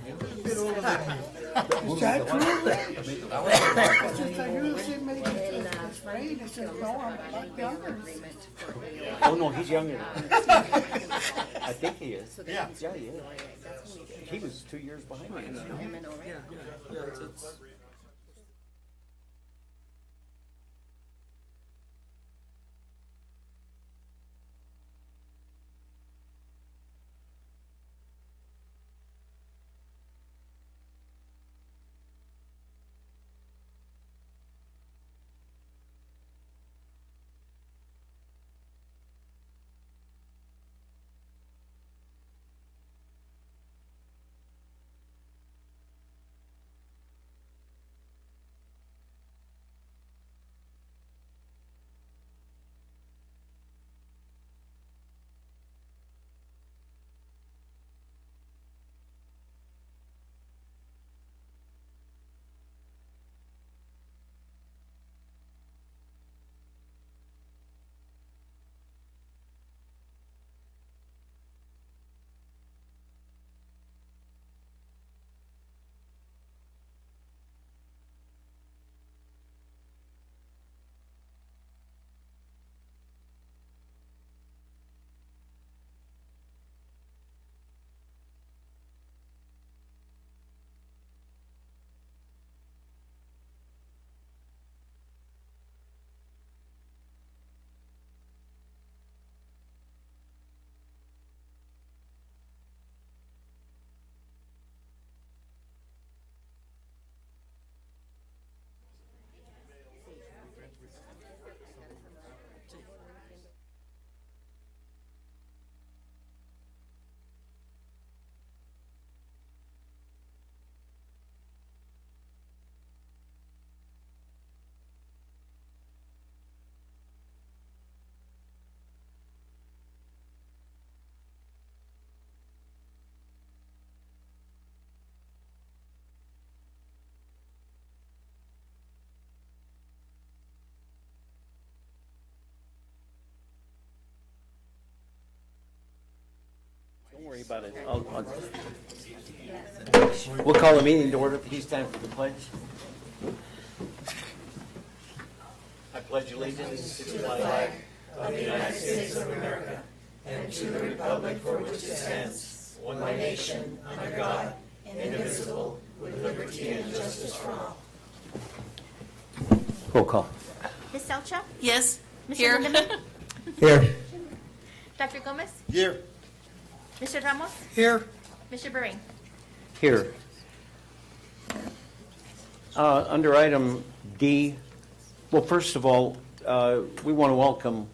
Is that true? Since I knew the same age as Ray, they said, no, I'm a lot younger. Oh, no, he's younger. I think he is. Yeah. Yeah, he is. He was 2 years behind me. Yeah, it's Don't worry about it. We'll call the meeting to order. Please stand for the pledge. I pledge allegiance to the flag of the United States of America and to the republic for which it stands, one nation, under God, indivisible, with liberty and justice for all. Roll call. Ms. Selcha? Yes. Mr. Here. Lindemann? Here. Dr. Gomez? here. Mr. Ramos? Here. Mr. Bering? Here. Under item D, well, first of all, we want to welcome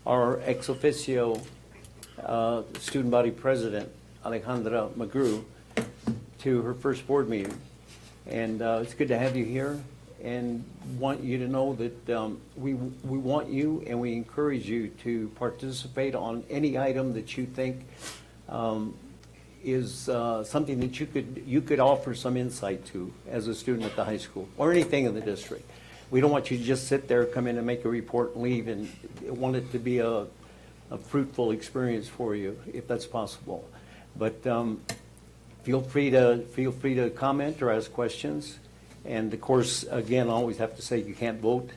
our ex officio student body president, Alejandra Magru, to her first board meeting. And it's good to have you here, and want you to know that we want you and we encourage you to participate on any item that you think is something that you could offer some insight to as a student at the high school or anything in the district. We don't want you to just sit there, come in and make a report and leave, and want it to be a fruitful experience for you, if that's possible. But feel free to comment or ask questions. And of course, again, I always have to say you can't vote,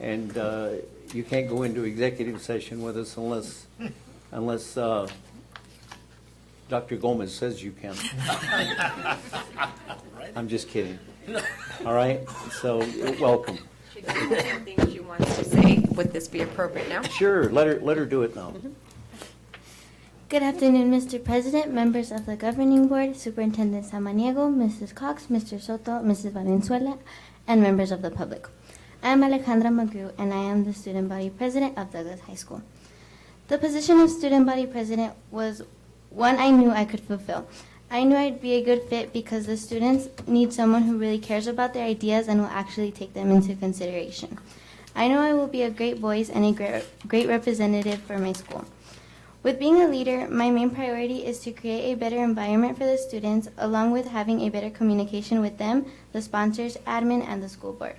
and you can't go into executive session with us unless Dr. Gomez says you can. I'm just kidding. All right, so welcome. She does have some things she wants to say. Would this be appropriate now? Sure, let her do it now. Good afternoon, Mr. President, members of the Governing Board, Superintendent Samaniego, Mrs. Cox, Mr. Soto, Mrs. Valenzuela, and members of the public. I am Alejandra Magru, and I am the Student Body President of Douglas High School. The position of Student Body President was one I knew I could fulfill. I knew I'd be a good fit because the students need someone who really cares about their ideas and will actually take them into consideration. I know I will be a great voice and a great representative for my school. With being a leader, my main priority is to create a better environment for the students, along with having a better communication with them, the sponsors, admin, and the school board.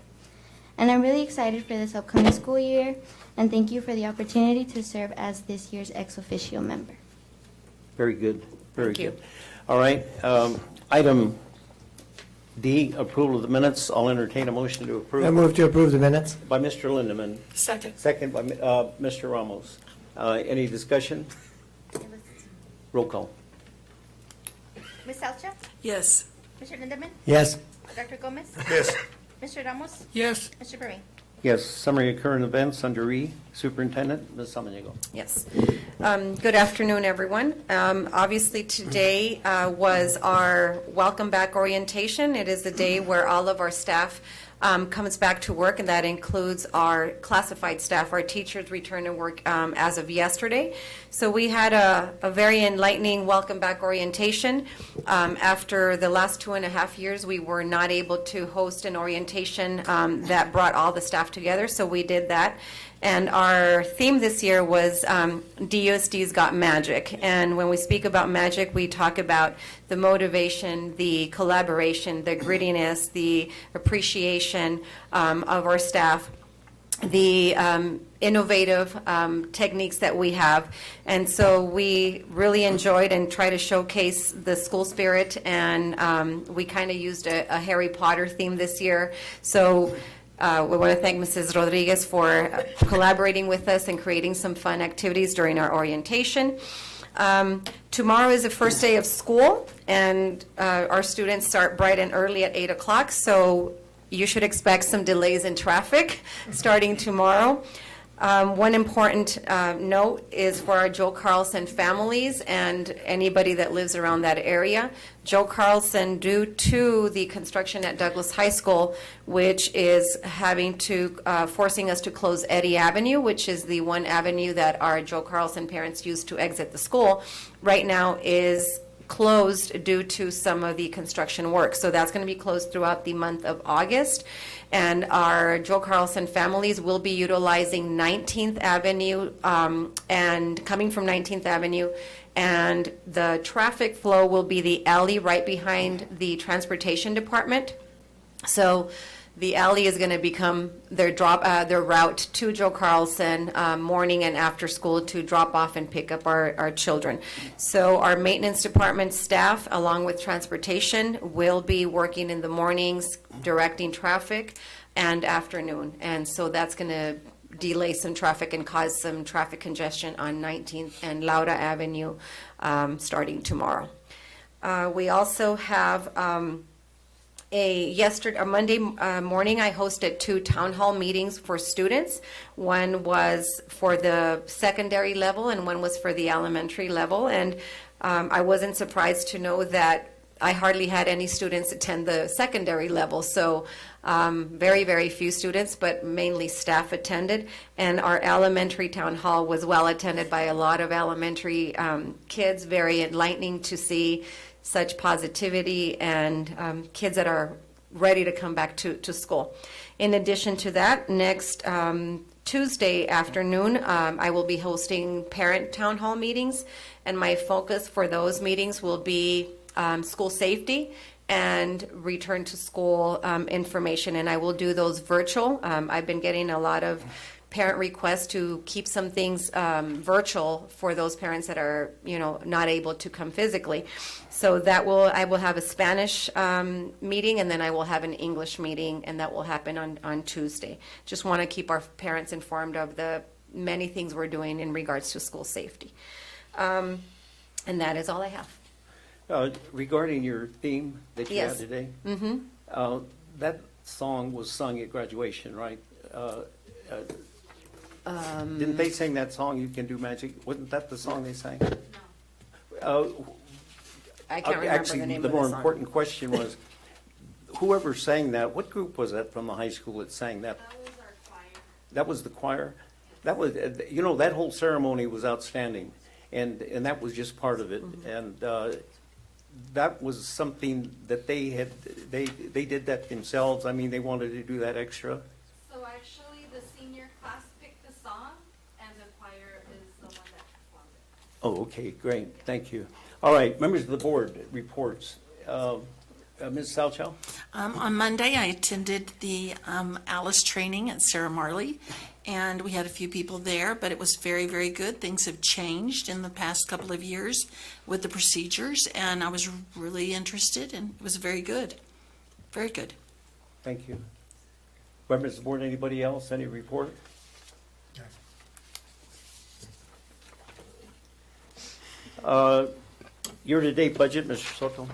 And I'm really excited for this upcoming school year, and thank you for the opportunity to serve as this year's ex officio member. Very good, very Thank you. good. All right, Item D, approval of the minutes. I'll entertain a motion to I approve move to approve the minutes. by Mr. Lindeman, Second. second by Mr. Ramos. Any discussion? Roll call. Ms. Elcha? Yes. Mr. Lindemann? Yes. Dr. Gomez? Yes. Mr. Ramos? Yes. Mr. Berry? Yes, summary of current events under E, Superintendent, Ms. Samaniego. Yes. Good afternoon, everyone. Obviously, today was our welcome back orientation. It is the day where all of our staff comes back to work, and that includes our classified staff. Our teachers return to work as of yesterday. So we had a very enlightening welcome back orientation. After the last 2.5 years, we were not able to host an orientation that brought all the staff together, so we did that. And our theme this year was DUSD's Got Magic. And when we speak about magic, we talk about the motivation, the collaboration, the grittiness, the appreciation of our staff, the innovative techniques that we have. And so we really enjoyed and try to showcase the school spirit. And we kind of used a Harry Potter theme this year. So we want to thank Mrs. Rodriguez for collaborating with us and creating some fun activities during our orientation. Tomorrow is the first day of school, and our students start bright and early at 8 o'clock, so you should expect some delays in traffic starting tomorrow. One important note is for our Joe Carlson families and anybody that lives around that area. Joe Carlson, due to the construction at Douglas High School, which is having to, forcing us to close Eddy Avenue, which is the one avenue that our Joe Carlson parents use to exit the school, right now is closed due to some of the construction work. So that's going to be closed throughout the month of August. And our Joe Carlson families will be utilizing 19th Avenue and coming from 19th Avenue. And the traffic flow will be the alley right behind the transportation department. So the alley is going to become their route to Joe Carlson morning and after school to drop off and pick up our children. So our maintenance department staff, along with transportation, will be working in the mornings, directing traffic, and afternoon. And so that's going to delay some traffic and cause some traffic congestion on 19th and Laura Avenue starting tomorrow. We also have Monday morning, I hosted 2 town hall meetings for students. One was for the secondary level and one was for the elementary level. And I wasn't surprised to know that I hardly had any students attend the secondary level. So very, very few students, but mainly staff attended. And our elementary town hall was well attended by a lot of elementary kids. Very enlightening to see such positivity and kids that are ready to come back to school. In addition to that, next Tuesday afternoon, I will be hosting parent town hall meetings, and my focus for those meetings will be school safety and return to school information, and I will do those virtual. I've been getting a lot of parent requests to keep some things virtual for those parents that are, not able to come physically. So I will have a Spanish meeting, and then I will have an English meeting, and that will happen on Tuesday. Just want to keep our parents informed of the many things we're doing in regards to school safety. And that is all I have. Regarding your theme that you Yes. had today, Mm-hmm. that song was sung at graduation, right? Didn't they sing that song, You Can Do Magic? Wasn't that the song they sang? I can't remember Actually, the name the of the more song. important question was, whoever sang that, what group was that from the high school that sang that? That was our choir. That was the choir? That was, that whole ceremony was outstanding, and that was just part of it. And that was something that they did that themselves. I mean, they wanted to do that extra. So actually, the senior class picked the song, and the choir is the one that performed it. Oh, okay, great, thank you. All right, members of the board, reports. Ms. Salchow? On Monday, I attended the Alice training at Sarah Marley, and we had a few people there, but it was very, very good. Things have changed in the past couple of years with the procedures, and I was really interested, and it was very good. Very good. Thank you. Members of the board, anybody else, any report? Year-to-date budget, Mr. Soto?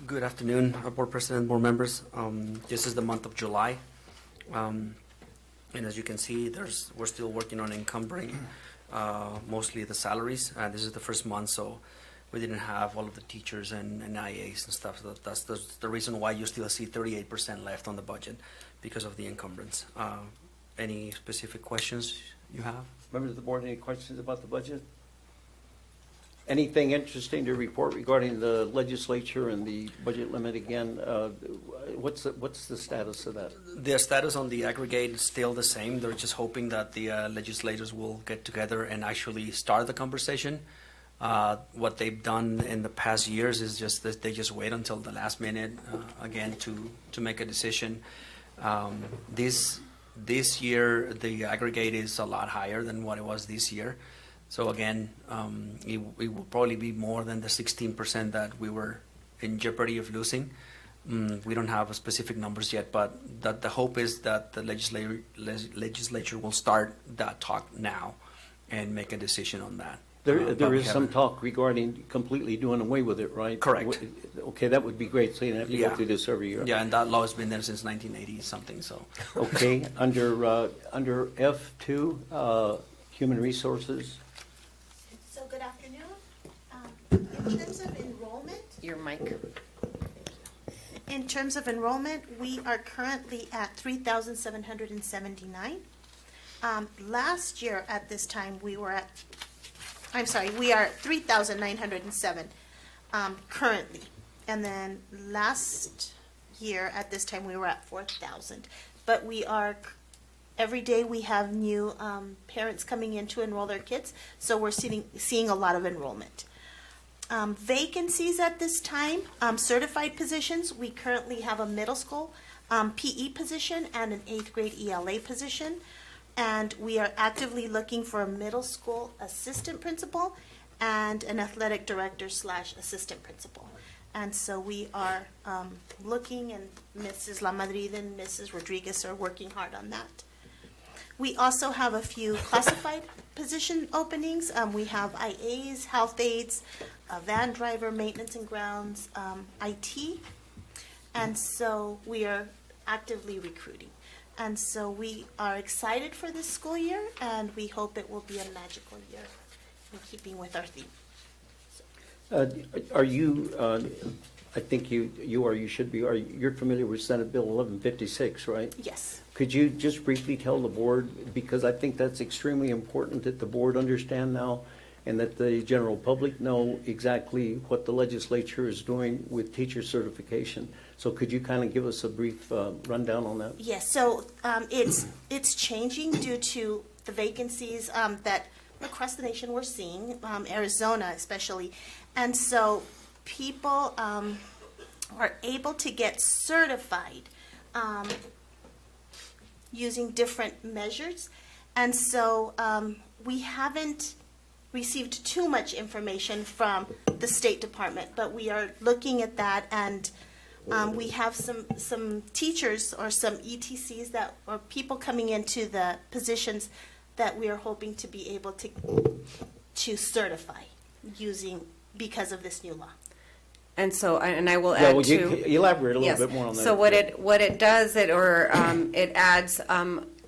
Good afternoon, Board President, board members. This is the month of July. And as you can see, we're still working on encumbering mostly the salaries. This is the first month, so we didn't have all of the teachers and IAs and stuff. So that's the reason why you still see 38% left on the budget, because of the encumbrance. Any specific questions you have? Members of the board, any questions about the budget? Anything interesting to report regarding the legislature and the budget limit again? What's the status of that? The status on the aggregate is still the same. They're just hoping that the legislators will get together and actually start the conversation. What they've done in the past years is just that they just wait until the last minute again to make a decision. This year, the aggregate is a lot higher than what it was this year. So again, it will probably be more than the 16% that we were in jeopardy of losing. We don't have specific numbers yet, but the hope is that the legislature will start that talk now and make a decision on that. There is some talk regarding completely doing away with it, right? Correct. Okay, that would be great, so you don't have to go through this every year. Yeah, and that law has been there since 1980 something, so. Okay, under F2, human resources. So good afternoon. In terms of enrollment, Your mic. in terms of enrollment, we are currently at 3,779. Last year at this time, we are at 3,907 currently. And then last year at this time, we were at 4,000. But every day we have new parents coming in to enroll their kids, so we're seeing a lot of enrollment. Vacancies at this time, certified positions, we currently have a middle school PE position and an 8th grade ELA position. And we are actively looking for a middle school assistant principal and an athletic director / assistant principal. And so we are looking, and Mrs. La Madrid and Mrs. Rodriguez are working hard on that. We also have a few classified position openings. We have IAs, health aides, a van driver, maintenance and grounds, IT. And so we are actively recruiting. And so we are excited for this school year, and we hope it will be a magical year in keeping with our theme. Are you, I think you should be, you're familiar with Senate Bill 1156, right? Yes. Could you just briefly tell the board, because I think that's extremely important that the board understand now and that the general public know exactly what the legislature is doing with teacher certification. So could you kind of give us a brief rundown on that? Yes, so it's changing due to the vacancies that across the nation we're seeing, Arizona especially. And so people are able to get certified using different measures. And so we haven't received too much information from the State Department, but we are looking at that, and we have some teachers or some ETCs that or people coming into the positions that we are hoping to be able to certify because of this new law. And so, and I will add elaborate a little yes. bit more on that. So what it does, it adds,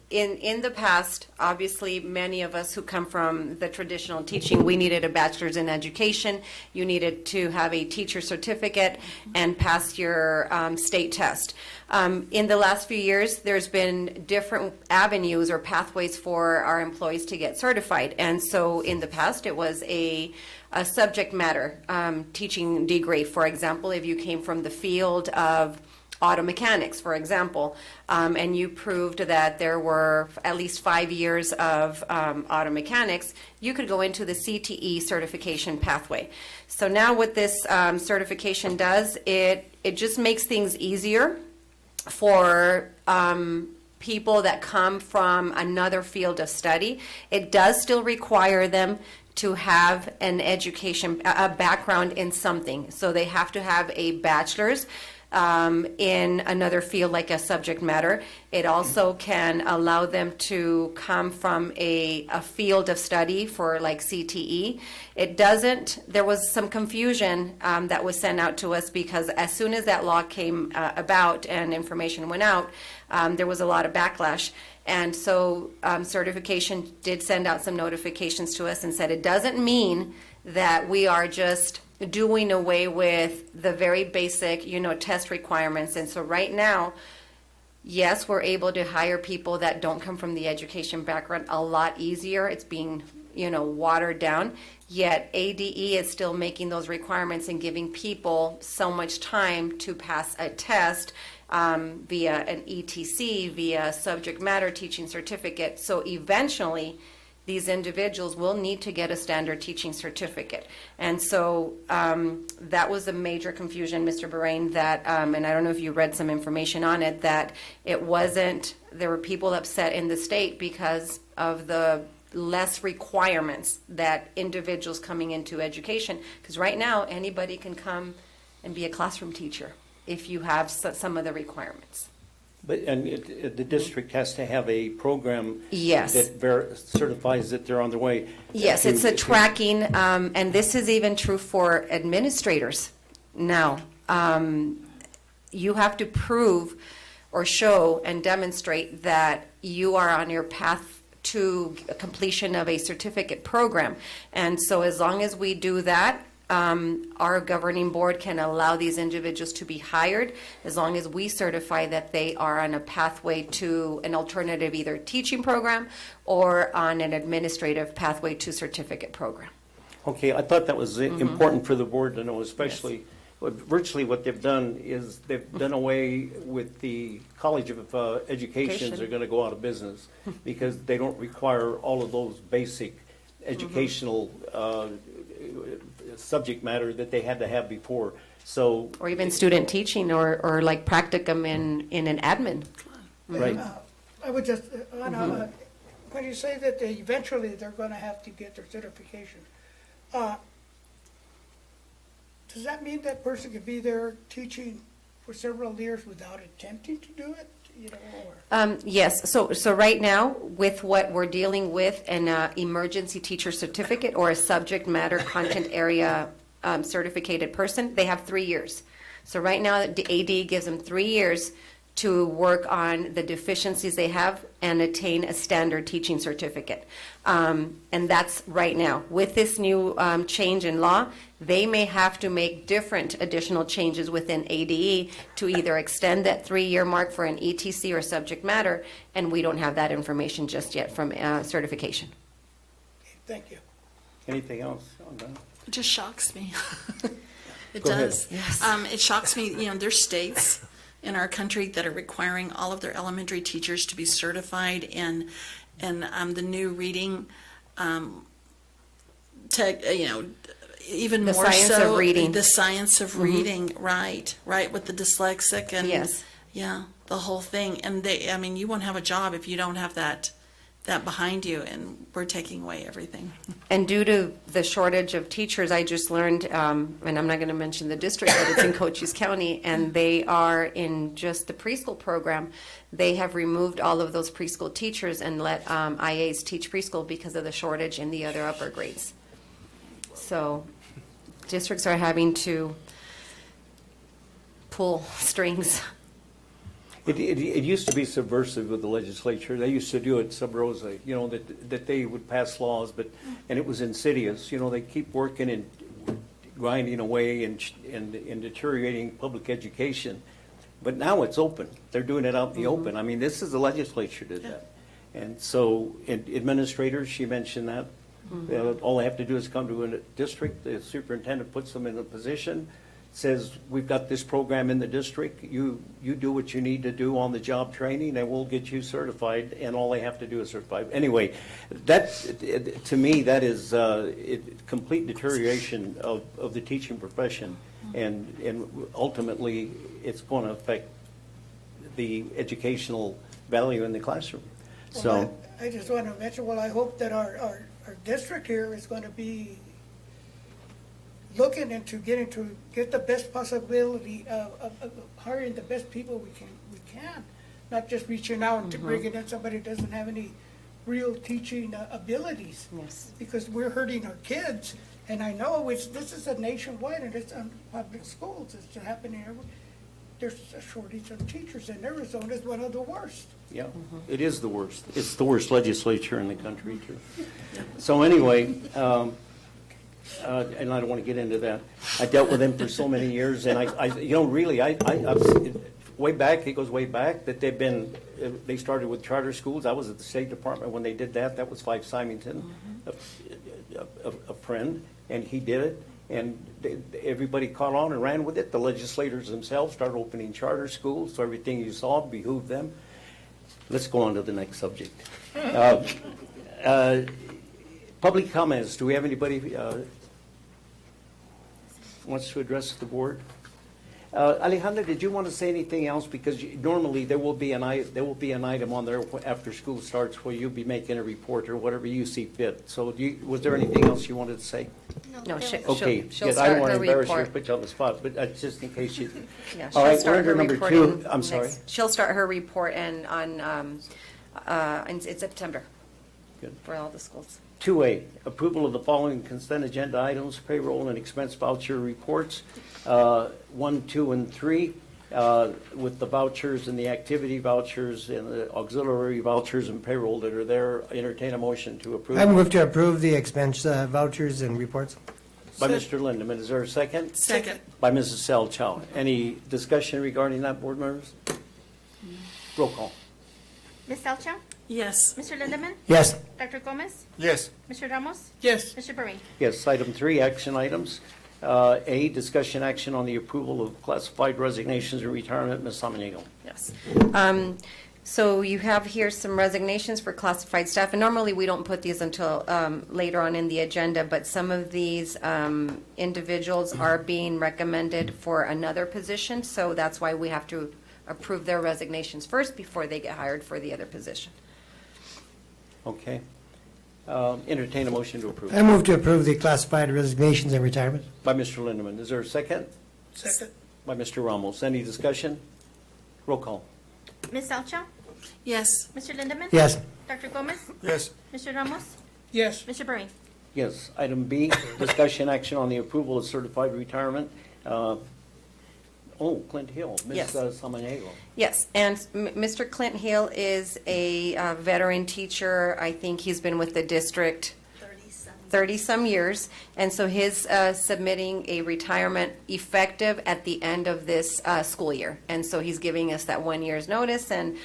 in the past, obviously, many of us who come from the traditional teaching, we needed a bachelor's in education. You needed to have a teacher certificate and pass your state test. In the last few years, there's been different avenues or pathways for our employees to get certified. And so in the past, it was a subject matter teaching degree. For example, if you came from the field of auto mechanics, for example, and you proved that there were at least 5 years of auto mechanics, you could go into the Cte Certification Pathway. So now what this certification does, it just makes things easier for people that come from another field of study. It does still require them to have an education, a background in something. So they have to have a bachelor's in another field like a subject matter. It also can allow them to come from a field of study for like CTE. It doesn't, there was some confusion that was sent out to us because as soon as that law came about and information went out, there was a lot of backlash. And so certification did send out some notifications to us and said it doesn't mean that we are just doing away with the very basic, test requirements. And so right now, yes, we're able to hire people that don't come from the education background a lot easier. It's being, watered down. Yet ADE is still making those requirements and giving people so much time to pass a test via an ETC, via subject matter teaching certificate. So eventually, these individuals will need to get a standard teaching certificate. And so that was a major confusion, Mr. Bahrain, that, and I don't know if you read some information on it, that it wasn't, there were people upset in the state because of the less requirements that individuals coming into education. Because right now, anybody can come and be a classroom teacher if you have some of the requirements. But, and the district has to have a program Yes. that certifies that they're on their way. Yes, it's a tracking, and this is even true for administrators now. You have to prove or show and demonstrate that you are on your path to completion of a certificate program. And so as long as we do that, our governing board can allow these individuals to be hired as long as we certify that they are on a pathway to an alternative either teaching program or on an administrative pathway to certificate program. Okay, I thought that was important for the board to know, especially virtually what they've done is they've done away with the College of Educations are going to go out of business because they don't require all of those basic educational subject matter that they had to have before. So, Or even student teaching or like practicum in an admin. right. I would just, when you say that eventually they're gonna have to get their certification, does that mean that person could be there teaching for several years without attempting to do it? Or? Yes, so right now, with what we're dealing with, an emergency teacher certificate or a subject matter content area certificated person, they have 3 years. So right now, the AD gives them 3 years to work on the deficiencies they have and attain a standard teaching certificate. And that's right now. With this new change in law, they may have to make different additional changes within ADE to either extend that 3-year mark for an ETC or subject matter, and we don't have that information just yet from certification. Okay, thank you. Anything else on that? It just shocks me. It Go ahead. does. Yes. It shocks me, there's states in our country that are requiring all of their elementary teachers to be certified in the new reading, even The more science so of reading. the science of reading, right, with the dyslexic and Yes. yeah, the whole thing. And you won't have a job if you don't have that behind you, and we're taking away everything. And due to the shortage of teachers, I just learned, and I'm not going to mention the district, but it's in Cochise County, and they are in just the preschool program. They have removed all of those preschool teachers and let IAs teach preschool because of the shortage in the other upper grades. So districts are having to pull strings. It used to be subversive with the legislature. They used to do it sub rosa, that they would pass laws, and it was insidious. They keep working and grinding away and deteriorating public education. But now it's open. They're doing it out in the open. I mean, this is the legislature did that. And so administrators, she mentioned that. All they have to do is come to a district, the superintendent puts them in a position, says, we've got this program in the district, you do what you need to do on the job training, and we'll get you certified, and all they have to do is certify. Anyway, to me, that is complete deterioration of the teaching profession, and ultimately, it's going to affect the educational value in the classroom. So, Well, I just want to mention, well, I hope that our district here is going to be looking into get the best possibility of hiring the best people we can, not just reaching out to bringing in somebody who doesn't have any real teaching abilities. Yes. Because we're hurting our kids, and I know this is a nationwide, and it's on public schools, it's happening everywhere. There's a shortage of teachers, and Arizona is one of the worst. yeah, it is the worst. It's the worst legislature in the country, too. So anyway, and I don't want to get into that. I dealt with them for so many years, and I've way back, it goes way back, that they started with charter schools. I was at the State Department when they did that. That was Fife Symington, a friend, and he did it. And everybody caught on and ran with it. The legislators themselves started opening charter schools, so everything you saw behooved them. Let's go on to the next subject. Public comments. Do we have anybody wants to address the board? Alejandra, did you want to say anything else? Because normally there will be an item on there after school starts where you'll be making a report or whatever you see fit. So was there anything else you wanted to say? No, Okay, she'll good. I start don't want her to embarrass you or report. put you on the spot, but just in case you. Yeah, All she'll right, start we're her under number report 2. I'm sorry. She'll start her report in September Good. for all the schools. 2A, approval of the following consent agenda items, payroll and expense voucher reports, 1, 2, and 3, with the vouchers and the activity vouchers and the auxiliary vouchers and payroll that are there. Entertain a motion to approve. I move to approve the expense vouchers and reports. By Mr. Lindeman. Is there a second? Second. By Mrs. Selchow. Any discussion regarding that, board members? Roll call. Ms. Salcha? Yes. Mr. Lindemann? Yes. Dr. Gomez? Yes. Mr. Ramos? Yes. Mr. Berry? Yes, item 3, action items. A, discussion action on the approval of classified resignations and retirement. Ms. Samaniego. Yes. So you have here some resignations for classified staff, and normally we don't put these until later on in the agenda, but some of these individuals are being recommended for another position, so that's why we have to approve their resignations first before they get hired for the other position. Okay. Entertain a motion to approve. I move to approve the classified resignations and retirement. By Mr. Lindeman. Is there a second? Second. By Mr. Ramos. Any discussion? Roll call. Ms. Salcha? Yes. Mr. Lindemann? Yes. Dr. Gomez? Yes. Mr. Ramos? Yes. Mr. Berry? Yes. Item B, discussion action on the approval of certified retirement. Clint Hill. Yes. Ms. Samaniego. Yes, and Mr. Clint Hill is a veteran teacher. I think he's been with the district 30-some years, and so his submitting a retirement effective at the end of this school year. And so he's giving us that 1 year's notice, and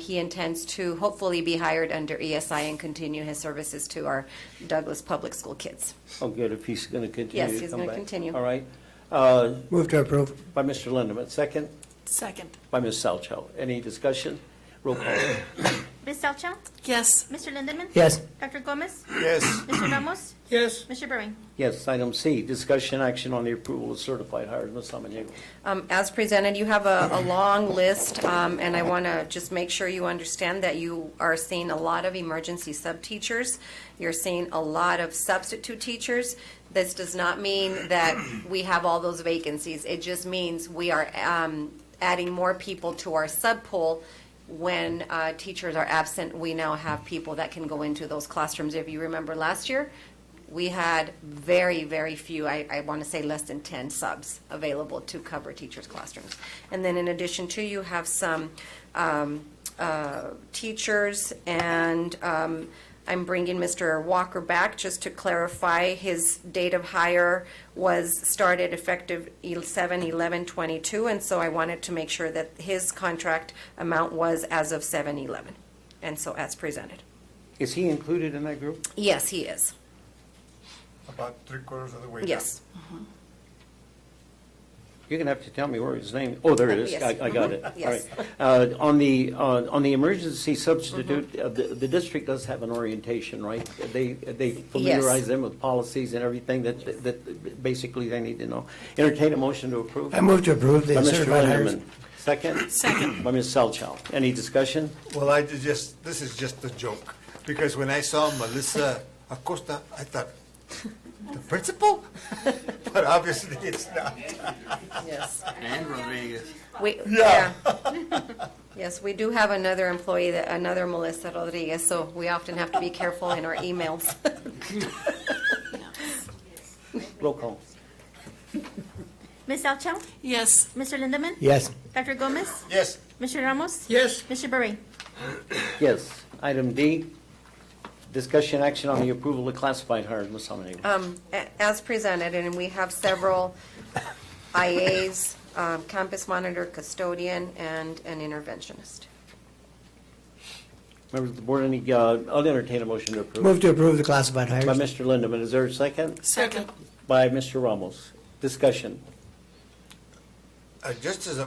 he intends to hopefully be hired under ESI and continue his services to our Douglas Public School kids. Oh, good, if he's going to continue Yes, to he's come gonna back. continue. All right. Move to approve. By Mr. Lindeman. Second? Second. By Ms. Salchow. Any discussion? Roll call. Ms. Salcha? Yes. Mr. Lindemann? Yes. Dr. Gomez? Yes. Mr. Ramos? Yes. Mr. Berry? Yes, item C, discussion action on the approval of certified hires. Ms. Samaniego. As presented, you have a long list, and I want to just make sure you understand that you are seeing a lot of emergency sub-teachers. You're seeing a lot of substitute teachers. This does not mean that we have all those vacancies. It just means we are adding more people to our sub-pool. When teachers are absent, we now have people that can go into those classrooms. If you remember last year, we had very, very few, I want to say less than 10 subs available to cover teachers' classrooms. And then in addition to, you have some teachers, and I'm bringing Mr. Walker back just to clarify. His date of hire was started effective 7/11/22, and so I wanted to make sure that his contract amount was as of 7/11, and so as presented. Is he included in that group? Yes, he is. About 3/4 of the way. Yes. You're gonna have to tell me where his name, oh, there it is, Yes. I got it. Yes. All right. On the emergency substitute, the district does have an orientation, right? They familiarize them with policies and everything that basically they need to know. Entertain a motion to approve. I move to approve By the Mr. certified hires. Lindeman. Second? Second. By Ms. Salchow. Any discussion? Well, this is just a joke, because when I saw Melissa Acosta, I thought, the principal? But obviously it's not. Yes. And Rodriguez. Yeah. Yes, we do have another employee, another Melissa Rodriguez, so we often have to be careful in our emails. Roll call. Ms. Salchow, Yes. Mr. Lindemann, Yes. Dr. Gomez, Yes, Mr. Ramos, Yes, Mr. Beret. Yes. Item D, discussion action on the approval of classified hires. Ms. Salmonega. As presented, and we have several IAs, campus monitor, custodian, and an interventionist. Members of the board, I'll entertain a motion to approve. Move to approve the classified By hires. Mr. Lindeman. Is there a second? Second. By Mr. Ramos. Discussion. just as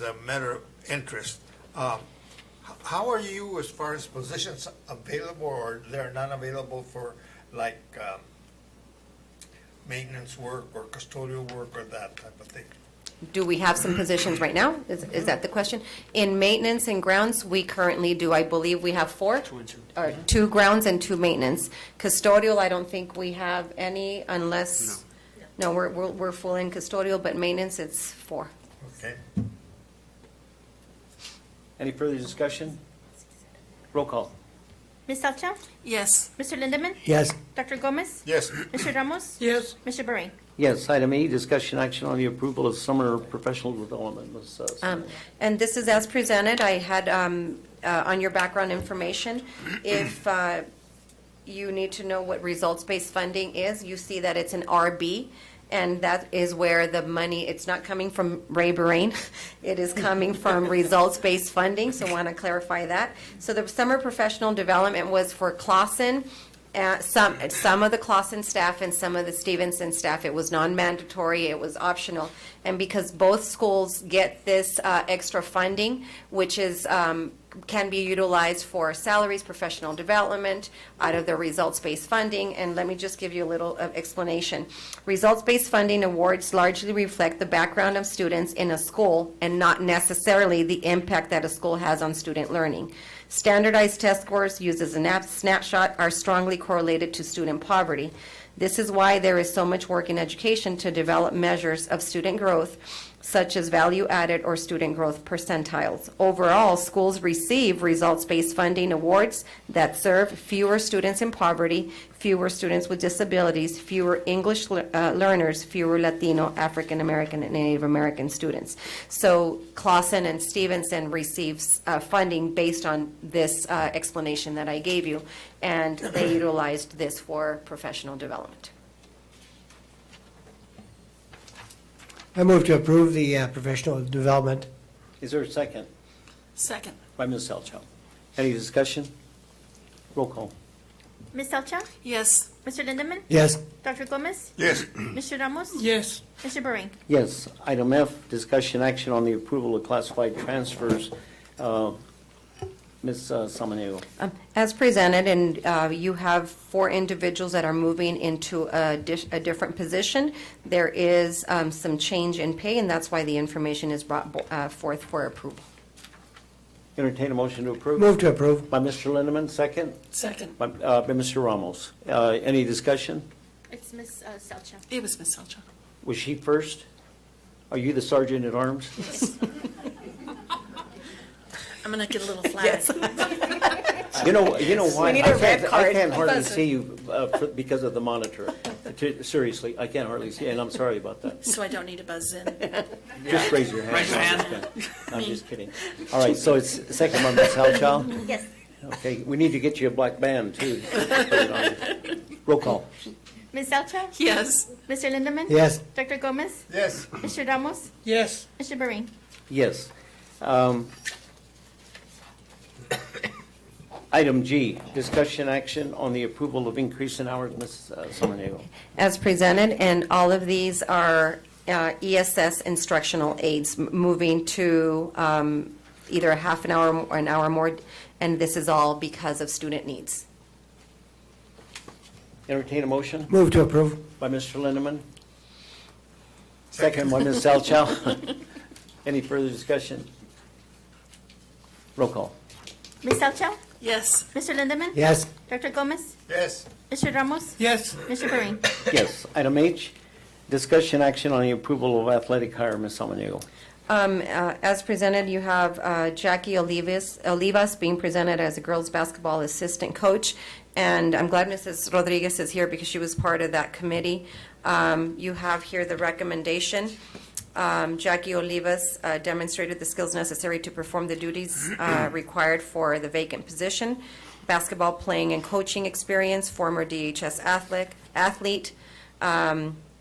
a matter of interest, how are you as far as positions available, or they're not available for like maintenance work or custodial work or that type of thing? Do we have some positions right now? Is that the question? In maintenance and grounds, we currently do, I believe we have 4? 2 and 2. Or 2 grounds and 2 maintenance. Custodial, I don't think we have any unless, no, we're full in custodial, but maintenance, it's 4. Okay. Any further discussion? Roll call. Ms. Salchow, Yes. Mr. Lindemann, Yes. Dr. Gomez, Yes, Mr. Ramos, yes, Mr. Beret. Yes, item E, discussion action on the approval of summer professional development. Ms. And this is as presented. I had on your background information, if you need to know what results-based funding is, you see that it's an RB, and that is where the money, it's not coming from Ray Bahrain, it is coming from results-based funding, so I want to clarify that. So the summer professional development was for Clausen, some of the Clausen staff and some of the Stevenson staff. It was non-mandatory, it was optional. And because both schools get this extra funding, which is can be utilized for salaries, professional development, out of the results-based funding. And let me just give you a little explanation. Results-based funding awards largely reflect the background of students in a school and not necessarily the impact that a school has on student learning. Standardized test scores used as a snapshot are strongly correlated to student poverty. This is why there is so much work in education to develop measures of student growth, such as value added or student growth percentiles. Overall, schools receive results-based funding awards that serve fewer students in poverty, fewer students with disabilities, fewer English learners, fewer Latino, African American, and Native American students. So Clausen and Stevenson receives funding based on this explanation that I gave you, and they utilized this for professional development. I move to approve the professional development. Is there a second? Second. By Ms. Salchow. Any discussion? Roll call. Ms. Salchow, Yes. Mr. Lindemann, Yes. Dr. Gomez, yes, Mr. Ramos, yes, Mr. Beret. Yes. Item F, discussion action on the approval of classified transfers. Ms. Samaniego. As presented, and you have 4 individuals that are moving into a different position. There is some change in pay, and that's why the information is brought forth for approval. Entertain a motion to approve. Move to approve. By Mr. Lindeman, second. Second. By Mr. Ramos. Any discussion? It's Ms. Salchow. It was Ms. Salchow. Was she first? Are you the sergeant at arms? I'm going to get a little flag. You know why? We need a red I card. can't hardly see you because of the monitor. Seriously, I can't hardly see, and I'm sorry about that. So I don't need to buzz in. Just raise your hand. Raise your hand. I'm just kidding. All right, so it's second by Ms. Halchow. Yes. Okay, we need to get you a black band, too. Put it on. Roll call. Ms. Salchow, Yes. Mr. Lindemann, Yes. Dr. Gomez, yes. Mr. Ramos, yes, Mr. Beret. Yes. Item G, discussion action on the approval of increase in hours. Ms. Samaniego. As presented, and all of these are ESS instructional aides, moving to either a half an hour or an hour more, and this is all because of student needs. Entertain a motion Move to approve. by Mr. Lindeman. Second by Ms. Salchow. Any further discussion? Roll call. Ms. Salchow, Yes. Mr. Lindemann, Yes. Dr. Gomez, Yes. Mr. Ramos, Yes, Mr. Perrin. Yes. Item H, discussion action on the approval of athletic hire, Ms. Samaniego. As presented, you have Jackie Olivas being presented as a girls' basketball assistant coach, and I'm glad Mrs. Rodriguez is here because she was part of that committee. You have here the recommendation. Jackie Olivas demonstrated the skills necessary to perform the duties required for the vacant position. Basketball playing and coaching experience, former DHS athlete.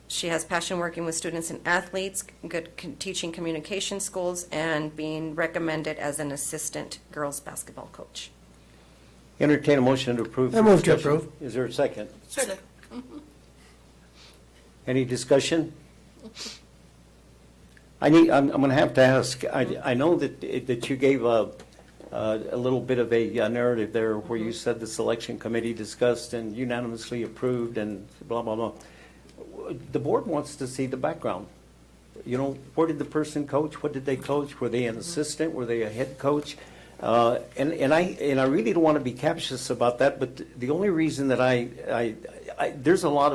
She has passion working with students and athletes, good teaching communication skills, and being recommended as an assistant girls basketball coach. Entertain a motion to approve. I move to Discussion. approve. Is there a second? Second. Any discussion? I'm going to have to ask, I know that you gave a little bit of a narrative there where you said the selection committee discussed and unanimously approved and blah, blah, blah. The board wants to see the background. You know, where did the person coach? What did they coach? Were they an assistant? Were they a head coach? And I really don't want to be captious about that, but the only reason that there's a lot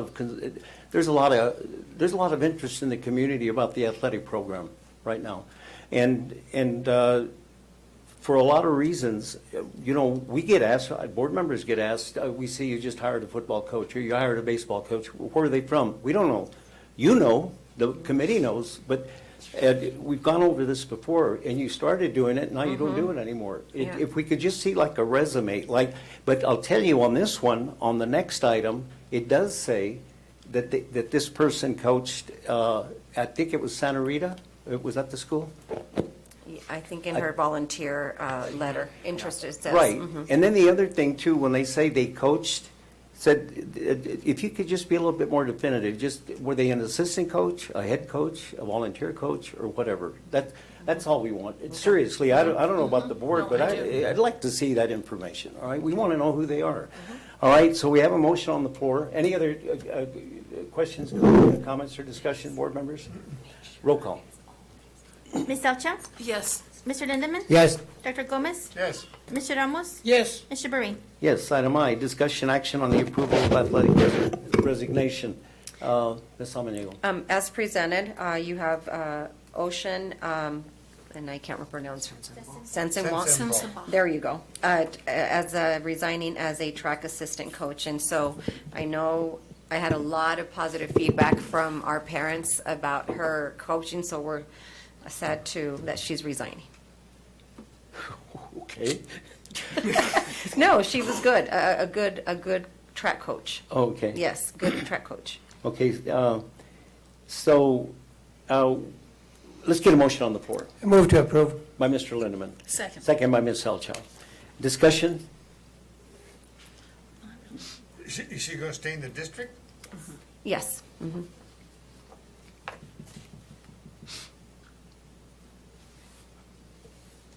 of interest in the community about the athletic program right now, and for a lot of reasons, you know, we get asked, board members get asked, we see you just hired a football coach or you hired a baseball coach. Where are they from? We don't know. You know, the committee knows, but we've gone over this before, and you started doing it, now you don't do it anymore. Yeah. If we could just see like a resume, but I'll tell you on this one, on the next item, it does say that this person coached, I think it was Santa Rita, was that the school? I think in her volunteer letter, interest, it says. Right, Mhm. and then the other thing too, when they say they coached, said, if you could just be a little bit more definitive, just, were they an assistant coach, a head coach, a volunteer coach, or whatever? That's all we want. Seriously, I don't know about the board, No, but I do. I'd like to see that information, all right? We want to know who they are. All right, so we have a motion on the floor. Any other questions, comments, or discussion, board members? Roll call. Ms. Salchow, Yes. Mr. Lindemann, Yes. Dr. Gomez, Yes. Mr. Ramos, yes, Mr. Perrin. Yes, item I, discussion action on the approval of athletic resignation. Ms. Samaniego. As presented, you have Ocean, and I can't pronounce Sensenwong. Sensenwong. There you go. As resigning as a track assistant coach, and so I know I had a lot of positive feedback from our parents about her coaching, so we're sad too that she's resigning. Okay. No, she was good, a good track coach. Okay. Yes, good track coach. Okay, so let's get a motion on the floor I move to approve. by Mr. Lindeman. Second. Second by Ms. Selchow. Discussion? Is she going to stay in the district? Yes. Mhm.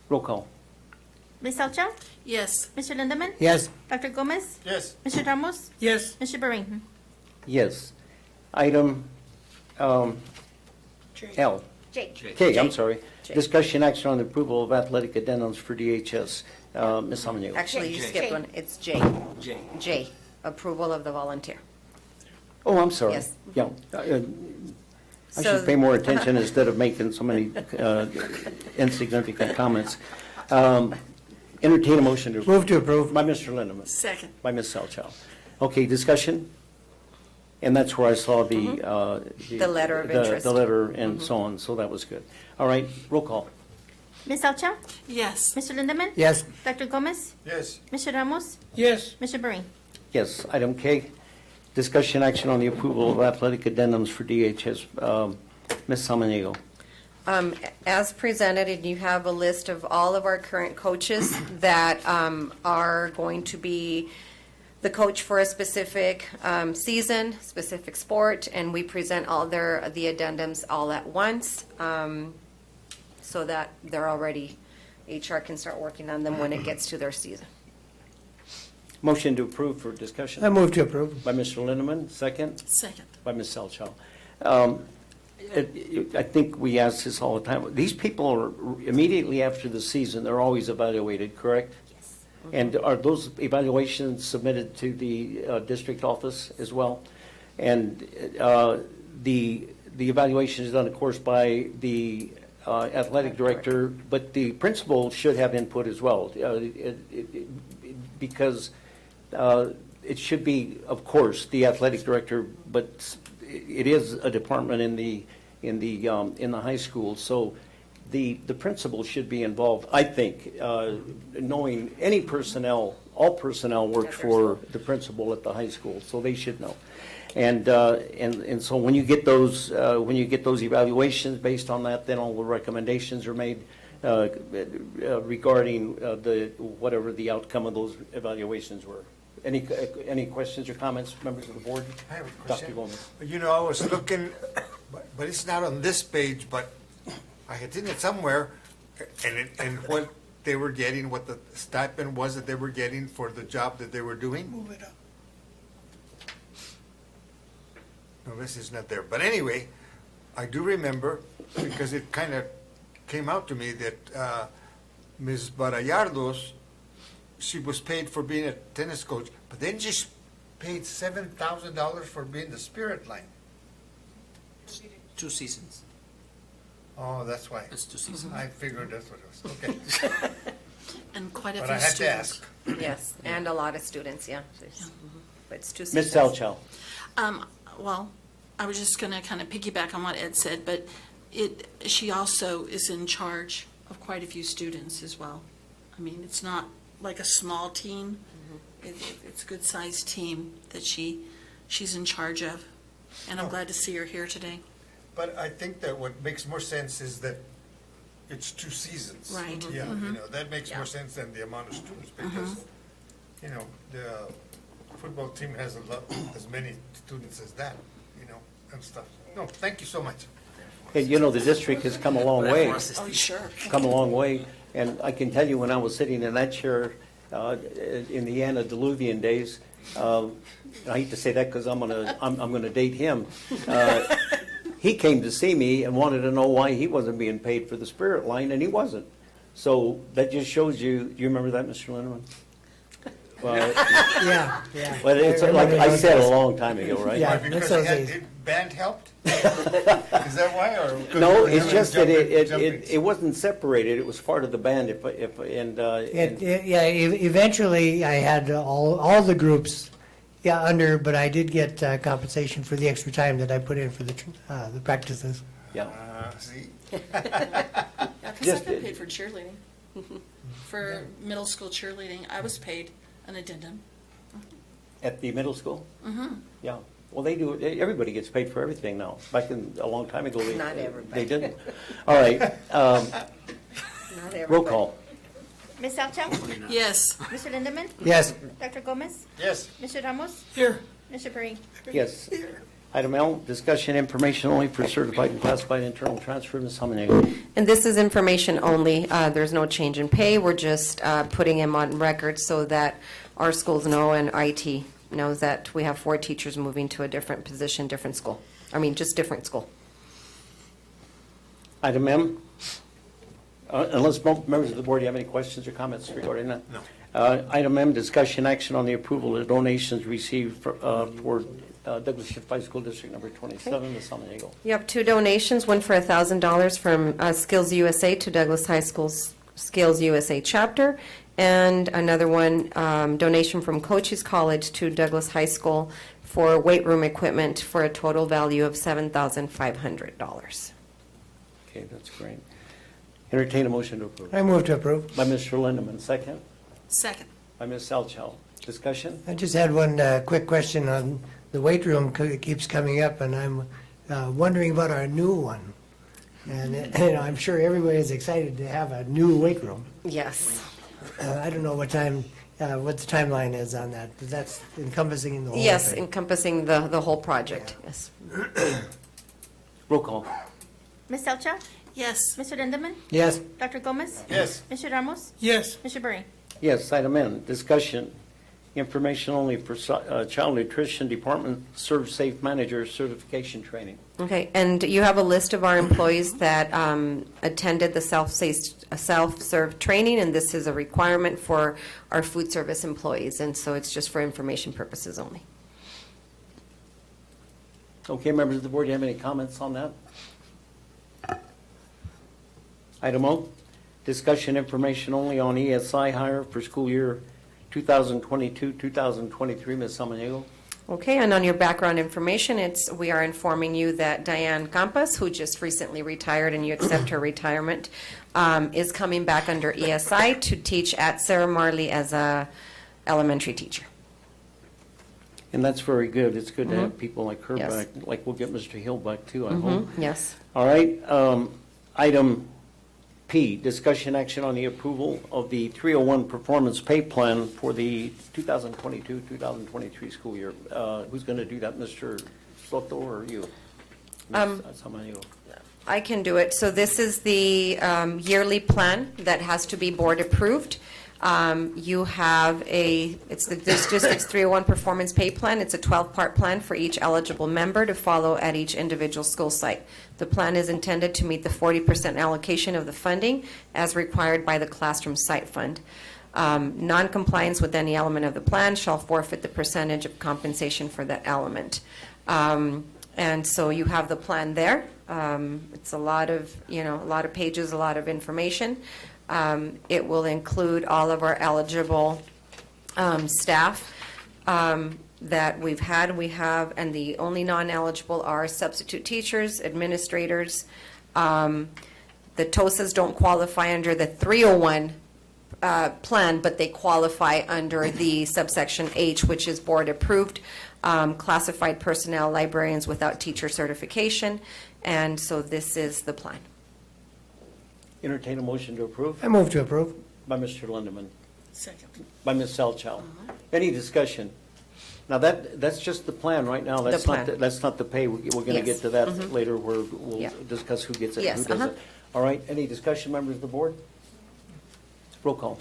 Roll call. Ms. Salchow, Yes. Mr. Lindemann, Yes. Dr. Gomez, Yes. Mr. Ramos, yes, Mr. Perrin. Yes. Item Jay. L. Jake. K, I'm sorry. J. Discussion action on the approval of athletic addendums for DHS. Ms. Samaniego. Actually, you J. skipped J. one. It's J. J, approval of the volunteer. Oh, I'm sorry. Yes. Yeah. I So- should pay more attention instead of making so many insignificant comments. Entertain a motion to Move to approve. by Mr. Lindeman, Second. by Ms. Selchow. Okay, discussion? And that's where I saw the... The letter of interest. The letter and so on, so that was good. All right, roll call. Ms. Salchow, Yes. Mr. Lindemann, Yes. Dr. Gomez, Yes. Mr. Ramos, yes, Mr. Perrin. Yes, item K, discussion action on the approval of athletic addendums for DHS. Ms. Samaniego. As presented, and you have a list of all of our current coaches that are going to be the coach for a specific season, specific sport, and we present all the addendums all at once, so that they're already, HR can start working on them when it gets to their season. Motion to approve for discussion. I move to approve. By Mr. Lindeman, second. Second. By Ms. Selchow. I think we ask this all the time. These people are, immediately after the season, they're always evaluated, correct? Yes. And are those evaluations submitted to the district office as well? And the evaluation is done, of course, by the athletic director, but the principal should have input as well, because it should be, of course, the athletic director, but it is a department in the high school, so the principal should be involved. I think, knowing any personnel, all personnel work for the principal at the high school, so they should know. And so when you get those evaluations based on that, then all the recommendations are made regarding whatever the outcome of those evaluations were. Any questions or comments, members of the board? I have a question. Dr. Gomez. You know, I was looking, but it's not on this page, but I had seen it somewhere, and what they were getting, what the stipend was that they were getting for the job that they were doing. Move it up. No, this is not there. But anyway, I do remember, because it kind of came out to me that Ms. Barayardos, she was paid for being a tennis coach, but then she's paid $7,000 for being the spirit line. 2 seasons. Oh, that's why. It's 2 seasons. I figured that's what it was. Okay. And quite a But few I had to students. ask. Yes, and a lot of students, yeah. But it's 2 Ms. seasons. Selchow. Well, I was just going to kind of piggyback on what Ed said, but she also is in charge of quite a few students as well. I mean, it's not like a small team. It's a good-sized team that she's in charge of, and I'm glad to see her here today. But I think that what makes more sense is that it's 2 seasons. Right. Yeah, you know, that makes more sense than the amount of students, because, you know, the football team has as many students as that, you know, and stuff. No, thank you so much. Hey, you know, the district has come a long way. Oh, sure. Come a long way, and I can tell you, when I was sitting in that chair in the antediluvian days, I hate to say that because I'm gonna date him. He came to see me and wanted to know why he wasn't being paid for the spirit line, and he wasn't. So that just shows you. Do you remember that, Mr. Lindeman? Well, Yeah, yeah. but it's like I said a long time ago, right? Yeah. Why, because that's they okay. had band helped? Is that why, or? No, it's just that Jumping. it wasn't separated. It was part of the band. Eventually, I had all the groups, but I did get compensation for the extra time that I put in for the practices. Yeah. See? Yeah, because Just- I've been paid for cheerleading. For middle school cheerleading, I was paid an addendum. At the middle school? Mm-hmm. Yeah. Well, they do, everybody gets paid for everything now. Back in, a long time ago, Not everybody. they didn't. All right, Not roll everybody. call. Ms. Selchow? Yes. Mr. Lindeman? Yes, Dr. Gomez? Yes. Mr. Ramos? Here. Mr. Perry? Yes. Item L, discussion information only for certified and classified internal transfer, Ms. Hominigo. And this is information only. There's no change in pay. We're just putting him on record so that our schools know and IT knows that we have 4 teachers moving to a different position, different school. I mean, just different school. Item M, unless members of the board, you have any questions or comments regarding that? No. Item M, discussion action on the approval of donations received for Douglas Shift High School District Number 27, Ms. Hominigo. You have 2 donations, one for $1,000 from Skills USA to Douglas High School's Skills USA chapter, and another one, donation from Coaches College to Douglas High School for weight room equipment for a total value of $7,500. Okay, that's great. Entertain a motion to approve. I move to approve. By Mr. Lindeman, second. Second. By Ms. Selchow. Discussion? I just had one quick question on the weight room. It keeps coming up, and I'm wondering about our new one. And I'm sure everybody is excited to have a new weight room. Yes. I don't know what time what the timeline is on that, because that's encompassing the whole thing. Yes, encompassing the whole project, yes. Roll call. Ms. Elcha? Yes. Mr. Lindemann? Yes, Dr. Gomez? Yes. Mr. Ramos? Yes, Mr. Berry? Yes, item N, discussion, information only for Child Nutrition Department Serve Safe Manager Certification Training. Okay, and you have a list of our employees that attended the self-serve training, and this is a requirement for our food service employees, and so it's just for information purposes only. Okay, members of the board, do you have any comments on that? Item O, discussion information only on ESI hire for school year 2022, 2023, Ms. Samaniego. Okay, and on your background information, we are informing you that Diane Campas, who just recently retired and you accept her retirement, is coming back under ESI to teach at Sarah Marley as a elementary teacher. And that's very good. It's good to have people like her Yes. back, like we'll get Mr. Hill back too, I hope. Yes. All right, item P, discussion action on the approval of the 301 performance pay plan for the 2022, 2023 school year. Who's going to do that, Mr. Soto or you? Ms. Samaniego? I can do it. So this is the yearly plan that has to be board approved. You have this district's 301 performance pay plan. It's a 12-part plan for each eligible member to follow at each individual school site. The plan is intended to meet the 40% allocation of the funding as required by the classroom site fund. Non-compliance with any element of the plan shall forfeit the percentage of compensation for that element. And so you have the plan there. It's a lot of pages, a lot of information. It will include all of our eligible staff that we have, and the only non-eligible are substitute teachers, administrators. The TOSAs don't qualify under the 301 plan, but they qualify under the subsection H, which is board approved, classified personnel, librarians without teacher certification, and so this is the plan. Entertain a motion to approve I move to approve. by Mr. Lindeman, second. by Ms. Salchow. Any discussion? Now, that's just the plan right now. That's plan. That's not the pay. We're going to Yes. get to that later where we'll Yeah. discuss who gets it and Yes, who doesn't. All right, any discussion, members of the board? Roll call.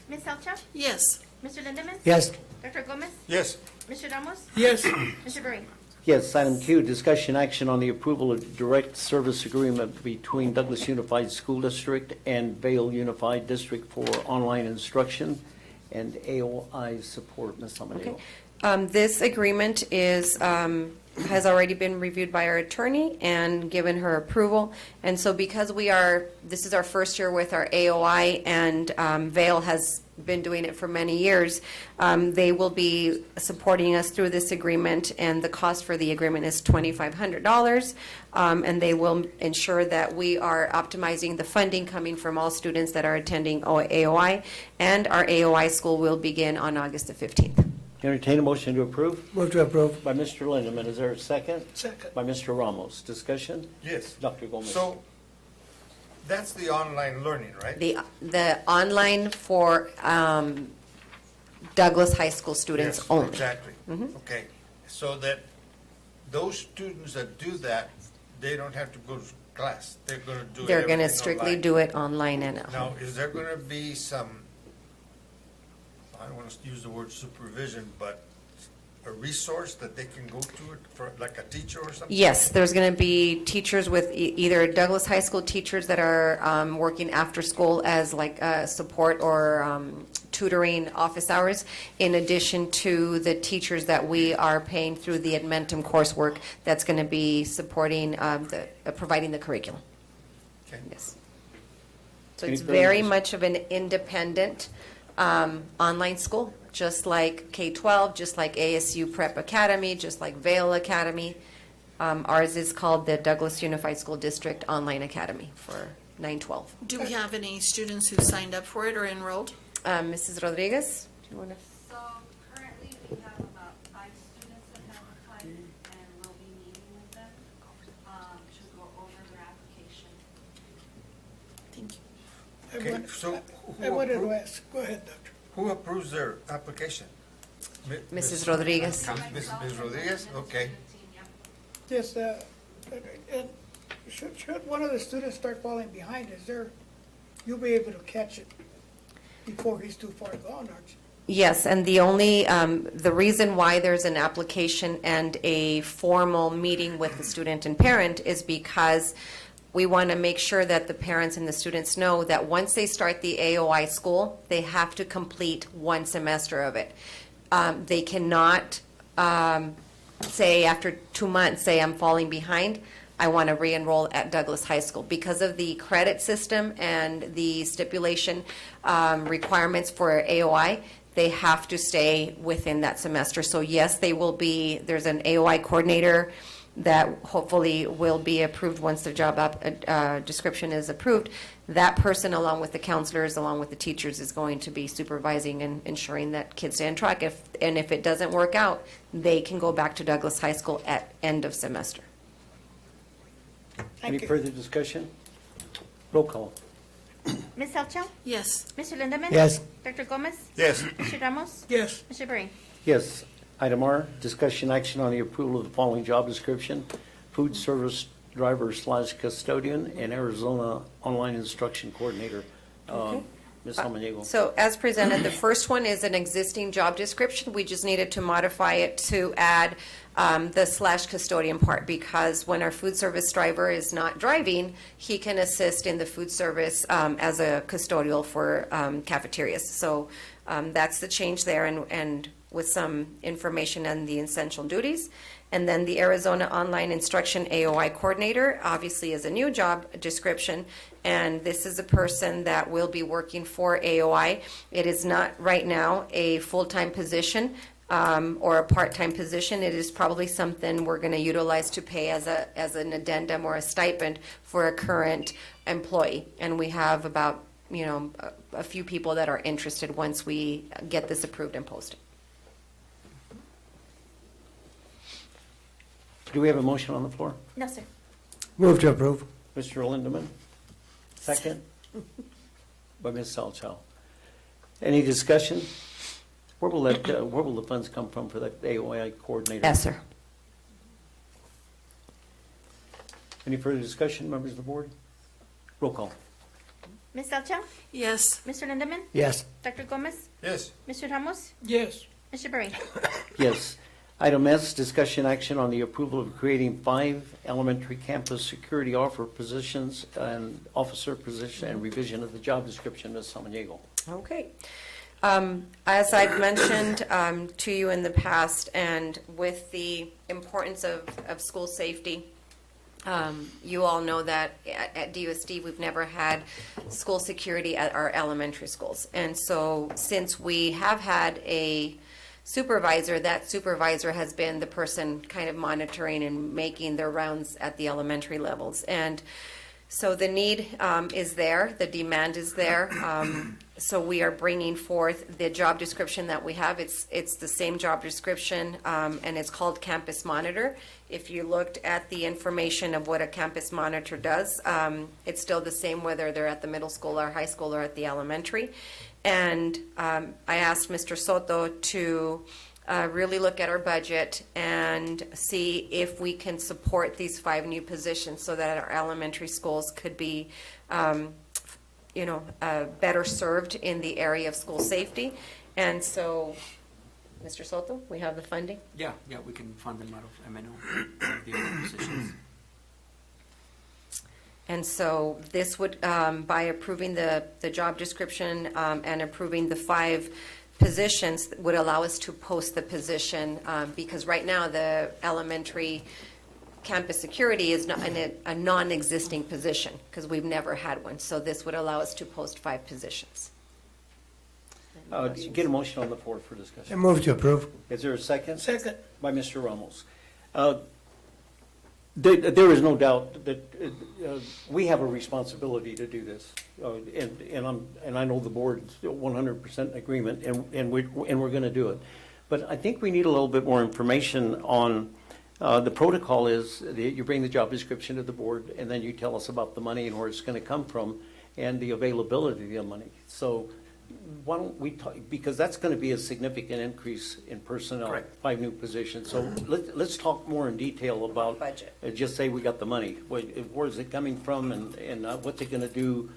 Ms. Elcha? Yes. Mr. Lindemann? Yes, Dr. Gomez? Yes. Mr. Ramos? Yes, Mr. Berry? Yes, item Q, discussion action on the approval of direct service agreement between Douglas Unified School District and Vale Unified District for online instruction and AOI support. Ms. Samanego. Okay. This agreement has already been reviewed by our attorney and given her approval. And so because this is our first year with our AOI, and Vale has been doing it for many years, they will be supporting us through this agreement, and the cost for the agreement is $2,500. And they will ensure that we are optimizing the funding coming from all students that are attending AOI, and our AOI school will begin on August the 15th. Entertain a motion to approve move to approve. by Mr. Lindeman. Is there a second? second. By Mr. Ramos. Discussion? Yes. Dr. Gomez. So that's the online learning, right? The online for Douglas High School students Yes, only. Exactly. Okay. So that those students that do that, they don't have to go to class. They're going to do They're going to everything strictly online. do it online and at Now, home. is there going to be some, I don't want to use the word supervision, but a resource that they can go to it for, like a teacher or something? Yes, there's going to be teachers with either Douglas High School teachers that are working after school as like support or tutoring office hours, in addition to the teachers that we are paying through the Edmentum coursework that's going to be supporting, providing the curriculum. Okay. Yes. So Any it's further very dis- much of an independent online school, just like K-12, just like ASU Prep Academy, just like Vale Academy. Ours is called the Douglas Unified School District Online Academy for 9-12. Do we have any students who signed up for it or enrolled? Mrs. Rodriguez, do you want to? So currently, we have about 5 students that have applied, and we'll be meeting with them to go over their application. Thank you. I Okay, want- so I wanted to ask, go ahead, Doctor. Who approves their application? Mrs. Rodriguez. Ms. Rodriguez, okay. Yes, and should one of the students start falling behind, you'll be able to catch it before he's too far gone, aren't you? Yes, and the reason why there's an application and a formal meeting with the student and parent is because we want to make sure that the parents and the students know that once they start the AOI school, they have to complete one semester of it. They cannot say after 2 months, say I'm falling behind, I want to re-enroll at Douglas High School. Because of the credit system and the stipulation requirements for AOI, they have to stay within that semester. So yes, there's an AOI coordinator that hopefully will be approved once the job description is approved. That person, along with the counselors, along with the teachers, is going to be supervising and ensuring that kids stay on track. If it doesn't work out, they can go back to Douglas High School at end of semester. Any Thank you. further discussion? Roll call. Ms. Elcha? Yes. Mr. Lindemann? Yes. Dr. Gomez? Yes. Mr. Ramos? Yes, Mr. Berry? Yes. Item R, discussion action on the approval of the following job description: food service driver / custodian and Arizona online instruction coordinator. Ms. Samaniego. So as presented, the first one is an existing job description. We just needed to modify it to add the / custodian part, because when our food service driver is not driving, he can assist in the food service as a custodial for cafeterias. So that's the change there, and with some information on the essential duties. And then the Arizona Online Instruction AOI Coordinator obviously is a new job description, and this is a person that will be working for AOI. It is not right now a full-time position or a part-time position. It is probably something we're going to utilize to pay as an addendum or a stipend for a current employee. And we have about, a few people that are interested once we get this approved and posted. Do we have a motion on the floor? No, sir. Move to approve. Mr. Lindeman? Second? By Ms. Salchow. Any discussion? Where will the funds come from for that AOI coordinator? Yes, sir. Any further discussion, members of the board? Roll call. Ms. Elcha? Yes. Mr. Lindemann? Yes. Dr. Gomez? Yes. Mr. Ramos? yes, Mr. Berry? Yes. Item S, discussion action on the approval of creating 5 elementary campus security officer positions and officer position and revision of the job description. Ms. Samaniego. Okay. As I've mentioned to you in the past, and with the importance of school safety, you all know that at DUSD we've never had school security at our elementary schools. And so since we have had a supervisor, that supervisor has been the person kind of monitoring and making their rounds at the elementary levels. And so the need is there, the demand is there. So we are bringing forth the job description that we have. It's the same job description, and it's called Campus Monitor. If you looked at the information of what a campus monitor does, it's still the same whether they're at the middle school or high school or at the elementary. And I asked Mr. Soto to really look at our budget and see if we can support these 5 new positions so that our elementary schools could be, better served in the area of school safety. And so, Mr. Soto, we have the funding. Yeah, we can fund them out of MNO, the other positions. And so this would, by approving the job description and approving the 5 positions, would allow us to post the position, because right now the elementary campus security is not a non-existing position, because we've never had one. So this would allow us to post 5 positions. Get a motion on the floor for I discussion. move to approve. Is there a second? second, By Mr. Ramos. There is no doubt that we have a responsibility to do this, and I know the board is 100% in agreement, and we're going to do it. But I think we need a little bit more information on the protocol. Is that you bring the job description to the board, and then you tell us about the money and where it's going to come from, and the availability of the money. So why don't we talk, because that's going to be a significant increase in personnel. Correct. 5 new positions. So let's talk more in detail about. Budget. Just say we got the money. Where is it coming from and what's it going to do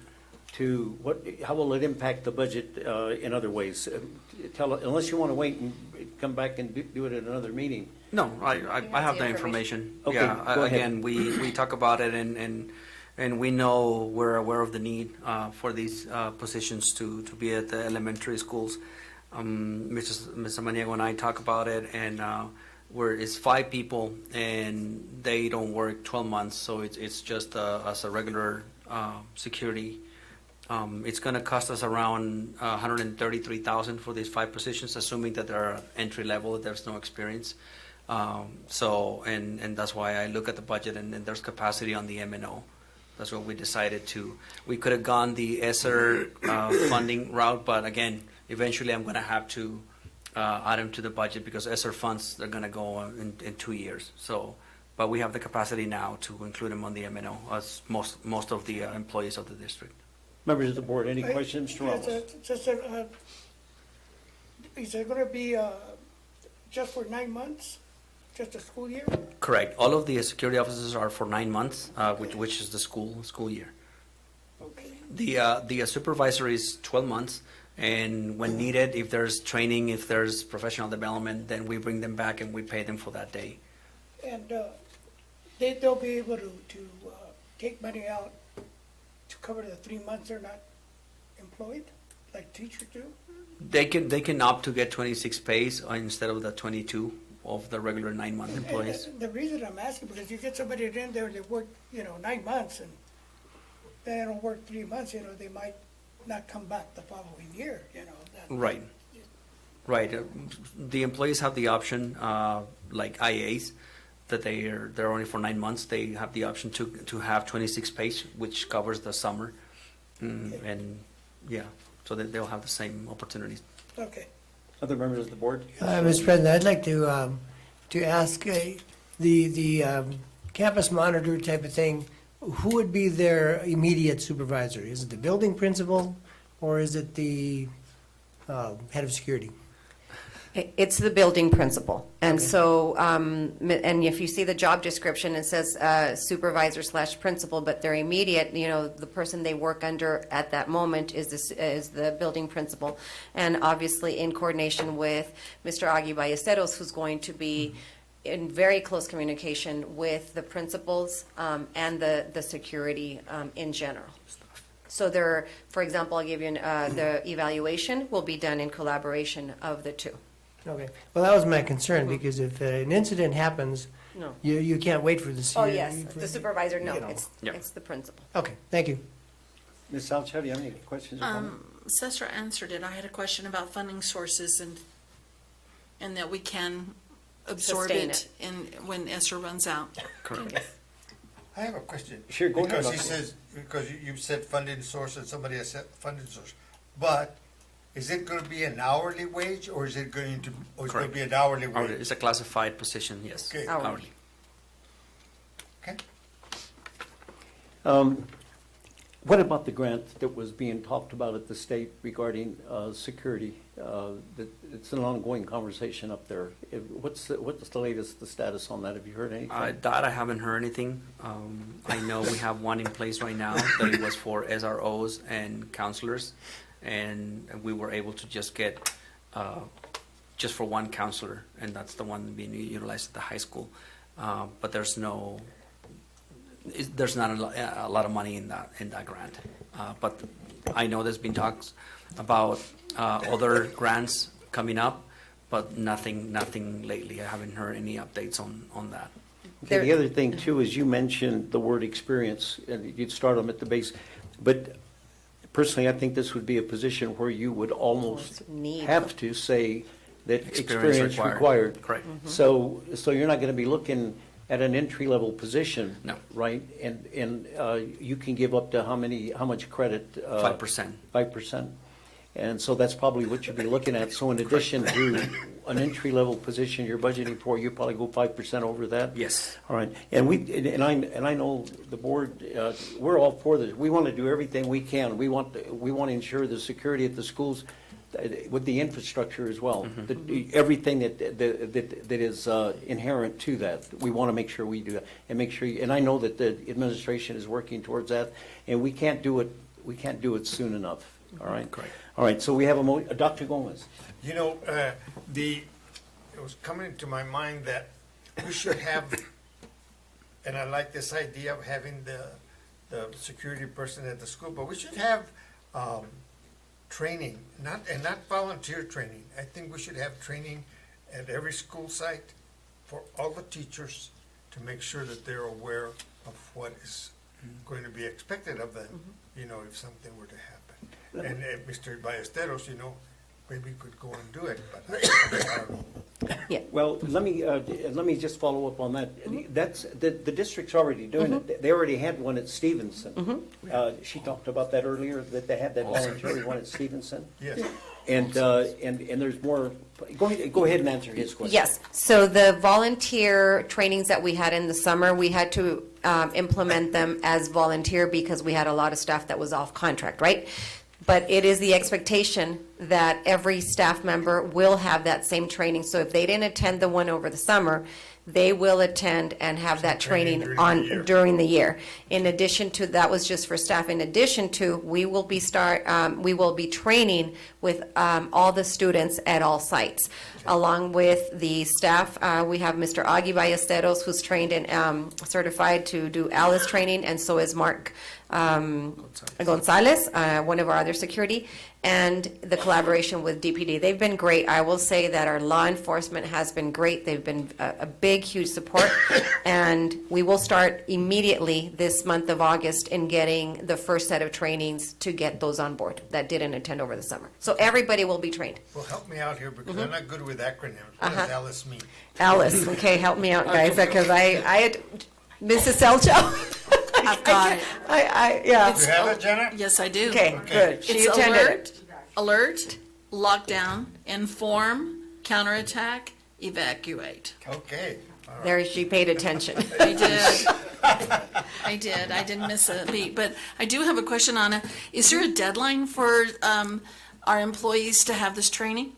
how will it impact the budget in other ways? Unless you want to wait and come back and do it at another meeting. No, I have the information. Okay, Yeah, go ahead. again, we talk about it and we know we're aware of the need for these positions to be at the elementary schools. Ms. Samaniego and I talk about it, and it's 5 people, and they don't work 12 months, so it's just as a regular security. It's going to cost us around $133,000 for these 5 positions, assuming that they're entry level, that there's no experience. And that's why I look at the budget, and there's capacity on the M&O. That's what we decided to. We could have gone the ESSER funding route, but again, eventually I'm going to have to add them to the budget because ESSER funds, they're going to go in 2 years. So, but we have the capacity now to include them on the M&O, as most of the employees of the district. Members of the board, any questions, Mr. Ramos? Is it going to be just for 9 months, just a school year? Correct. All of the security officers are for 9 months, which is the school year. Okay. The supervisor is 12 months, and when needed, if there's training, if there's professional development, then we bring them back and we pay them for that day. And they'll be able to take money out to cover the 3 months they're not employed, like teachers do? They can opt to get 26 pays instead of the 22 of the regular 9-month employees. And the reason I'm asking, because you get somebody in there that work, 9 months, and they don't work 3 months, they might not come back the following year, Right. Right. The employees have the option, like IAs, that they're only for 9 months. They have the option to have 26 pays, which covers the summer, and yeah, so that they'll have the same opportunities. Okay. Other members of the board? Mr. President, I'd like to ask the campus monitor type of thing, who would be their immediate supervisor? Is it the building principal or is it the head of security? It's the building principal. And Okay. so, and if you see the job description, it says supervisor/principal, but their immediate, the person they work under at that moment is the building principal. And obviously in coordination with Mr. Agui Ballesteros, who's going to be in very close communication with the principals and the security in general. So for example, I'll give you the evaluation will be done in collaboration of the two. Okay, well, that was my concern, because if an incident happens, No. you can't wait for the. Oh, yes, the supervisor, no, Yeah. it's the principal. Okay, thank you. Ms. Salcha, do you have any questions or comments? Cesar answered it. I had a question about funding sources and that we can absorb Sustain it when ESSER runs out. Correct. I have a question. Sure, go ahead, Because he Dr. says, because you said funding source and somebody has said funding source. But is it going to be an hourly wage or is it going to Correct. be an hourly Hourly. wage? It's a classified position, yes. Okay. Hourly. Okay. What about the grant that was being talked about at the state regarding security? It's an ongoing conversation up there. What's the latest, the status on that? Have you heard anything? That I haven't heard anything. I know we have one in place right now that it was for SROs and counselors, and we were able to just get just for one counselor, and that's the one being utilized at the high school. But there's not a lot of money in that grant. But I know there's been talks about other grants coming up, but nothing lately. I haven't heard any updates on that. Okay, the other thing too is you mentioned the word experience, and you'd start them at the base. But personally, I think this would be a position where you would almost Need. have to say that Experience experience required. required. Correct. So you're not going to be looking at an entry-level position. No. Right? And you can give up to how much credit? 5%. 5%. And so that's probably what you'd be looking at. So in addition to an entry-level position you're budgeting for, you probably go 5% over that? Yes. All right, and I know the board, we're all for this. We want to do everything we can. We want to ensure the security at the schools with the infrastructure as well. Everything that is inherent to that, we want to make sure we do that and make sure. And I know that the administration is working towards that, and we can't do it soon enough. All right. Correct. All right. So we have Dr. Gomez. You know, it was coming to my mind that we should have, and I like this idea of having the security person at the school, but we should have training, not volunteer training. I think we should have training at every school site for all the teachers to make sure that they're aware of what is going to be expected of them, you know, if something were to happen. And Mr. Ballesteros, you know, maybe could go and do it, but I don't know. Well, let me just follow up on that. That's the district's already doing it. They already had one at Stevenson. She talked about that earlier, that they had that voluntary one at Stevenson. Yes. And there's more. Go ahead and answer his question. Yes, so the volunteer trainings that we had in the summer, we had to implement them as volunteer because we had a lot of staff that was off contract, right? But it is the expectation that every staff member will have that same training. So if they didn't attend the one over the summer, they will attend and have that training during the year. In addition to, that was just for staff. In addition to, we will be training with all the students at all sites. Along with the staff, we have Mr. Augie Ballesteros, who's trained and certified to do ALICE training, and so is Mark Gonzalez, one of our other security, and the collaboration with DPD. They've been great. I will say that our law enforcement has been great. They've been a big, huge support, and we will start immediately this month of August in getting the first set of trainings to get those on board that didn't attend over the summer. So everybody will be trained. Well, help me out here because I'm not good with acronyms. What does ALICE mean? Alice, okay, help me out, guys, because I had, Mrs. Selcho. I've got it. Yeah. You have it, Jenna? Yes, I do. Okay, good. She It's attended. alert, lockdown, inform, counterattack, evacuate. Okay. All right. There, she paid attention. I did. I did. I didn't miss a beat. But I do have a question on it. Is there a deadline for our employees to have this training?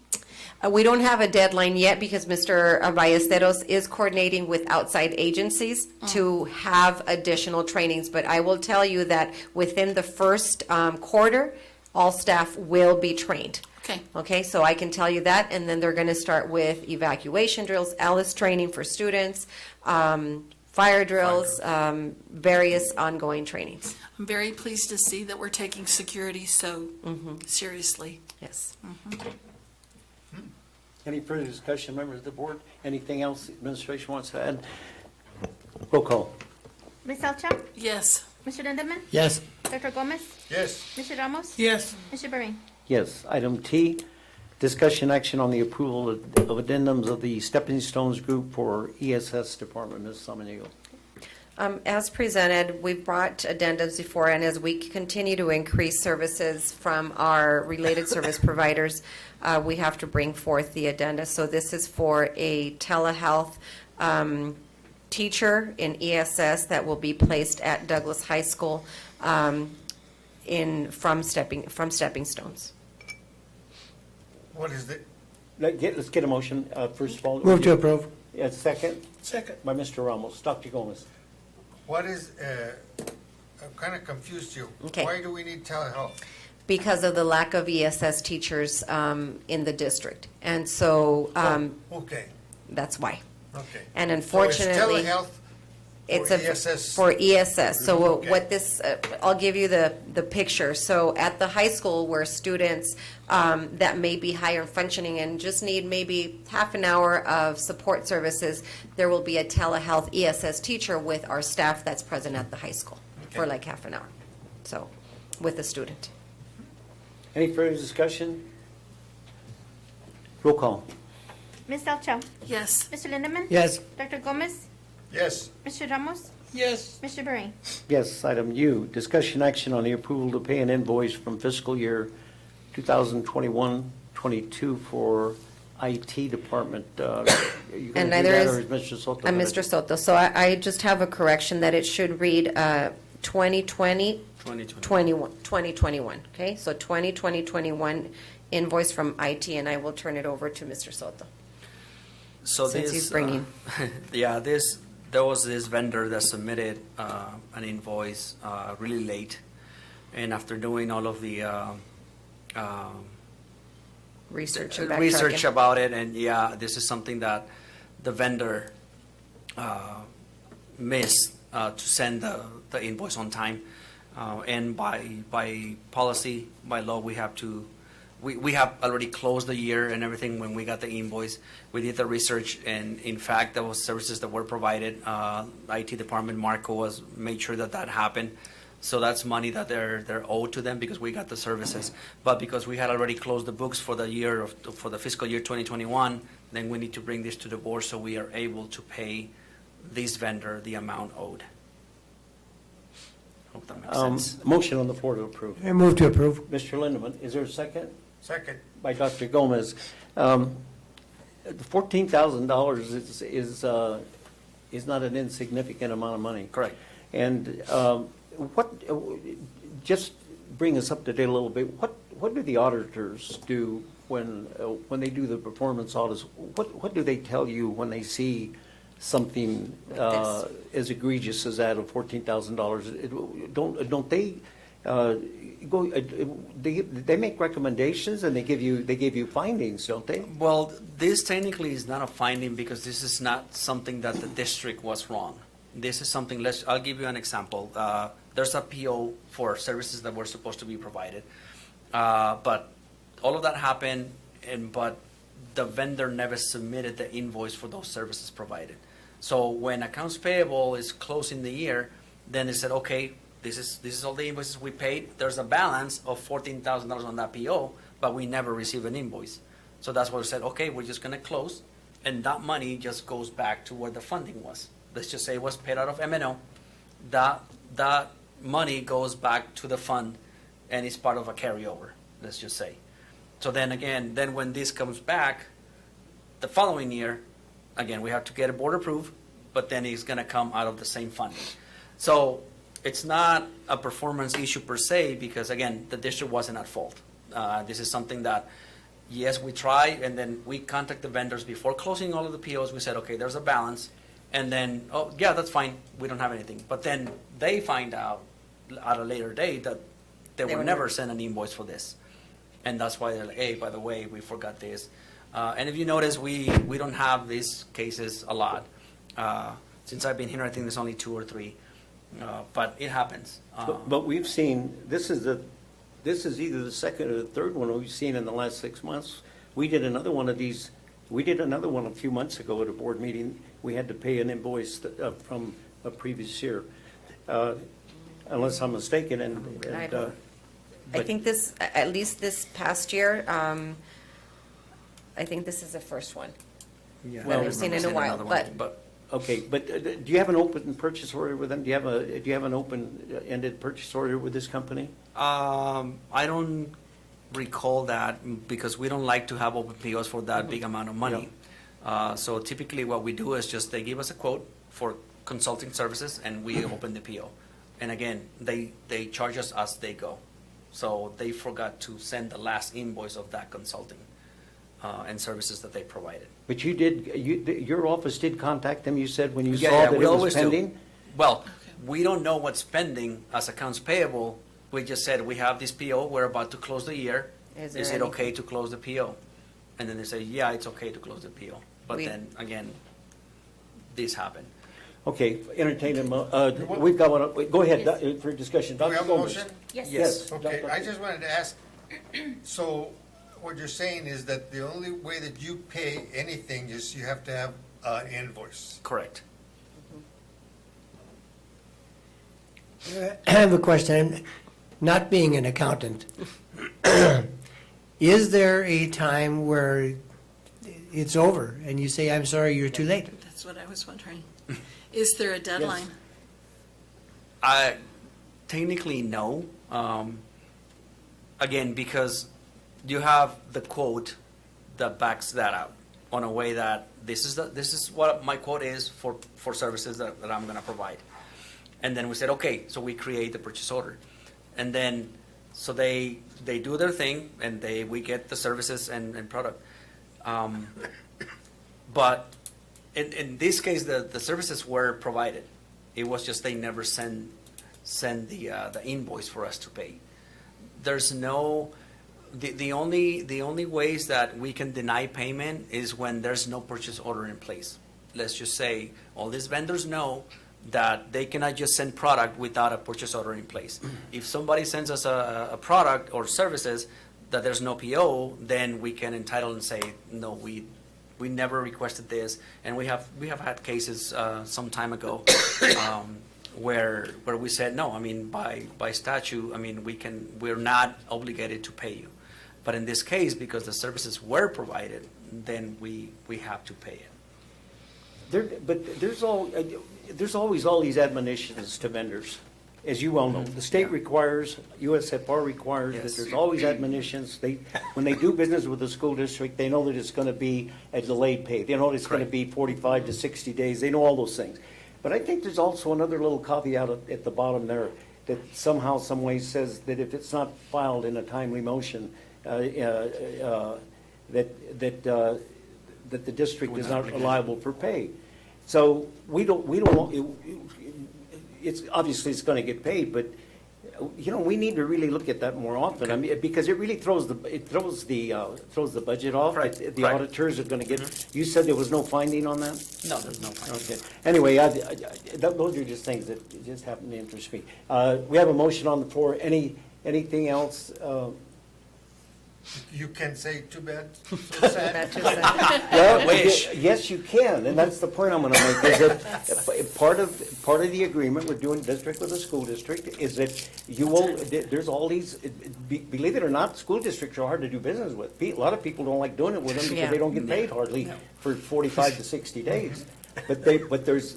We don't have a deadline yet because Mr. Ballesteros is coordinating with outside agencies to have additional trainings. But I will tell you that within the first quarter, all staff will be trained. Okay. Okay, so I can tell you that, and then they're going to start with evacuation drills, ALICE training for students, fire drills, various ongoing trainings. I'm very pleased to see that we're taking security so seriously. Yes. Any further discussion, members of the board? Anything else the administration wants to add? Roll call. Ms. Elcha? Yes. Mr. Lindemann? Yes. Dr. Gomez? Yes. Mr. Ramos? Yes. Mr. Bereen? Yes. Item T, discussion action on the approval of addendums of the Stepping Stones Group for ESS Department. Ms. Samaniego. As presented, we've brought addendums before, and as we continue to increase services from our related service providers, we have to bring forth the addenda. So this is for a telehealth teacher in ESS that will be placed at Douglas High School from Stepping Stones. What is the, Let's get a motion, first of all. Move to approve. Second Second. by Mr. Ramos. Dr. Gomez. what is, I'm kind of confused here. Okay. Why do we need telehealth? Because of the lack of ESS teachers in the district. And so Okay, that's why. okay. And unfortunately, So it's telehealth for ESS? for ESS. So Okay. what this, I'll give you the picture. So at the high school where students that may be higher functioning and just need maybe half an hour of support services, there will be a telehealth ESS teacher with our staff that's present at the high school for Okay. like half an hour. So, with the student. Any further discussion? Roll call. Ms. Elcha? Yes. Mr. Lindemann? Yes. Dr. Gomez? Yes. Mr. Ramos? Yes. Mr. Bereen? Yes. Item U, discussion action on the approval to pay an invoice from fiscal year 2021-22 for IT department. You And gonna do neither that, is- or is Mr. Soto? I'm gonna Mr. do- Soto. So I just have a correction that it should read 2020, 2021, okay? So 2021 invoice from IT, and I will turn it over to Mr. Soto. So Since this, he's bringing- yeah, there was this vendor that submitted an invoice really late, and after doing all of the Research and research backtracking. about it, and yeah, this is something that the vendor missed to send the invoice on time, and by policy, by law, we have to. We have already closed the year and everything when we got the invoice. We did the research, and in fact, there was services that were provided. IT department, Marco, made sure that happened. So that's money that they're owed to them because we got the services. But because we had already closed the books for the fiscal year 2021, then we need to bring this to the board so we are able to pay this vendor the amount owed. Hope that makes sense. Motion on the floor to approve. I move to approve. Mr. Lindeman, is there a second? Second. By Dr. Gomez. $14,000 is not an insignificant amount of money. Correct. And just bring us up to date a little bit. What do the auditors do when they do the performance audits? What do they tell you when they see something Like as egregious as that of $14,000? Don't they go? They make recommendations and they give you findings, don't they? Well, this technically is not a finding because this is not something that the district was wrong. This is something, I'll give you an example. There's a PO for services that were supposed to be provided. But all of that happened, but the vendor never submitted the invoice for those services provided. So when accounts payable is closing the year, then they said, okay, this is all the invoices we paid. There's a balance of $14,000 on that PO, but we never received an invoice. So that's why we said, okay, we're just going to close, and that money just goes back to where the funding was. Let's just say it was paid out of M&O. That money goes back to the fund, and it's part of a carryover, let's just say. So then again, when this comes back, the following year, again, we have to get a board approved, but then it's going to come out of the same funding. So it's not a performance issue per se, because again, the district wasn't at fault. This is something that, yes, we try, and then we contact the vendors before closing all of the POs. We said, okay, there's a balance, and then, oh, yeah, that's fine, we don't have anything. But then they find out at a later date that they were never sent an invoice for this. And that's why they're like, hey, by the way, we forgot this. And if you notice, we don't have these cases a lot. Since I've been here, I think there's only 2 or 3. But it happens. But we've seen, this is either the second or the third one we've seen in the last 6 months. We did another one of these, we did another one a few months ago at a board meeting. We had to pay an invoice from a previous year, unless I'm mistaken, I think this, at least this past year, I think this is the first one. Yeah, Well, I we've seen remember in a seeing while, another one, but- Okay, but do you have an open purchase order with them? Do you have an open-ended purchase order with this company? I don't recall that because we don't like to have open POs for that big amount of money. So typically what we do is just they give us a quote for consulting services and we open the PO. And again, they charge us as they go. So they forgot to send the last invoice of that consulting and services that they provided. But your office did contact them, you said, when you Yeah, saw yeah, that we it was always do. pending? Well, we don't know what's pending as accounts payable. We just said, we have this PO, we're about to close the year. Is Is there it any- okay to close the PO? And then they say, yeah, it's okay to close the PO. But We- then, again, this happened. Okay, entertain them, we've got one, go ahead, for discussion. Do we Dr. have a Gomez. motion? Yes. Okay, I just wanted to ask, so what you're saying is that the only way that you pay anything is you have to have an invoice? Correct. I have a question. Not being an accountant, is there a time where it's over and you say, I'm sorry, you're too late? That's what I was wondering. Is there a deadline? Technically, no. Again, because you have the quote, that backs that out on a way that this is what my quote is for services that I'm going to provide. And then we said, okay, so we create the purchase order. And then, so they do their thing, and we get the services and product. But in this case, the services were provided. It was just they never send the invoice for us to pay. There's no, the only ways that we can deny payment is when there's no purchase order in place. Let's just say all these vendors know that they cannot just send product without a purchase order in place. If somebody sends us a product or services that there's no PO, then we can entitle and say, no, we never requested this. And we have had cases some time ago where we said, no, I mean, by statute, I mean, we're not obligated to pay you. But in this case, because the services were provided, then we have to pay it. But there's always all these admonitions to vendors, as you well know. The state requires, USFR requires that Yes. there's always admonitions. When they do business with the school district, they know that it's going to be a delayed pay. They know it's going to be 45 to 60 days. They know all those things. But I think there's also another little caveat at the bottom there that somehow, some way says that if it's not filed in a timely motion, that the district is not liable for pay. So we don't want, it's obviously it's going to get paid, but we need to really look at that more often. I mean, because it really throws the budget off. Right. The auditors are going to get. You said there was no finding on that? No, there's no finding. Okay. Anyway, those are just things that just happen to interest me. We have a motion on the floor. Anything else? You can say too bad, so sad. That just, Well, wish. yes, you can, and that's the point I'm going to make, is that part of the agreement with doing district with the school district is that you will, there's all these, believe it or not, school districts are hard to do business with. A lot of people don't like doing it with them because Yeah. they don't get paid hardly for 45 to 60 days. But there is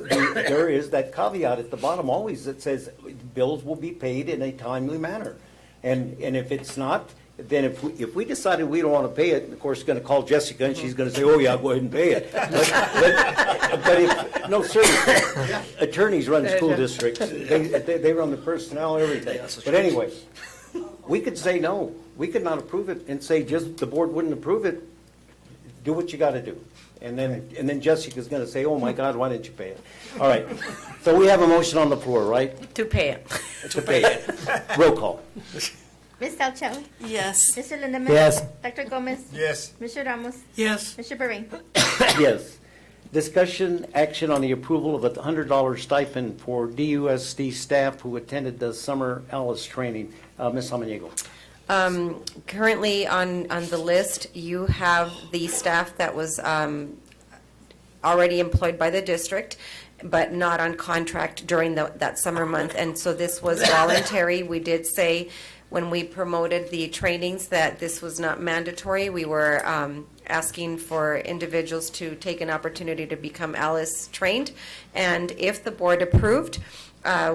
that caveat at the bottom always that says bills will be paid in a timely manner. And if it's not, then if we decided we don't want to pay it, of course, going to call Jessica and she's going to say, oh, yeah, go ahead and pay it. But if, no, seriously, attorneys run school districts. They run the personnel, everything. But anyway, we could say no. We could not approve it and say just the board wouldn't approve it. Do what you got to do. And then Jessica's going to say, oh, my God, why didn't you pay it? All right. So we have a motion on the floor, right? to pay it. To pay it. Roll call. Ms. Salcho? Yes. Mr. Lindemann? Yes. Dr. Gomez? Yes. Mr. Ramos? Yes. Mr. Berring? Yes. Discussion, action on the approval of a $100 stipend for DUSD staff who attended the summer ALICE training. Ms. Samaniego. Currently on the list, you have the staff that was already employed by the district, but not on contract during that summer month. And so this was voluntary. We did say when we promoted the trainings that this was not mandatory. We were asking for individuals to take an opportunity to become ALICE trained. And if the board approved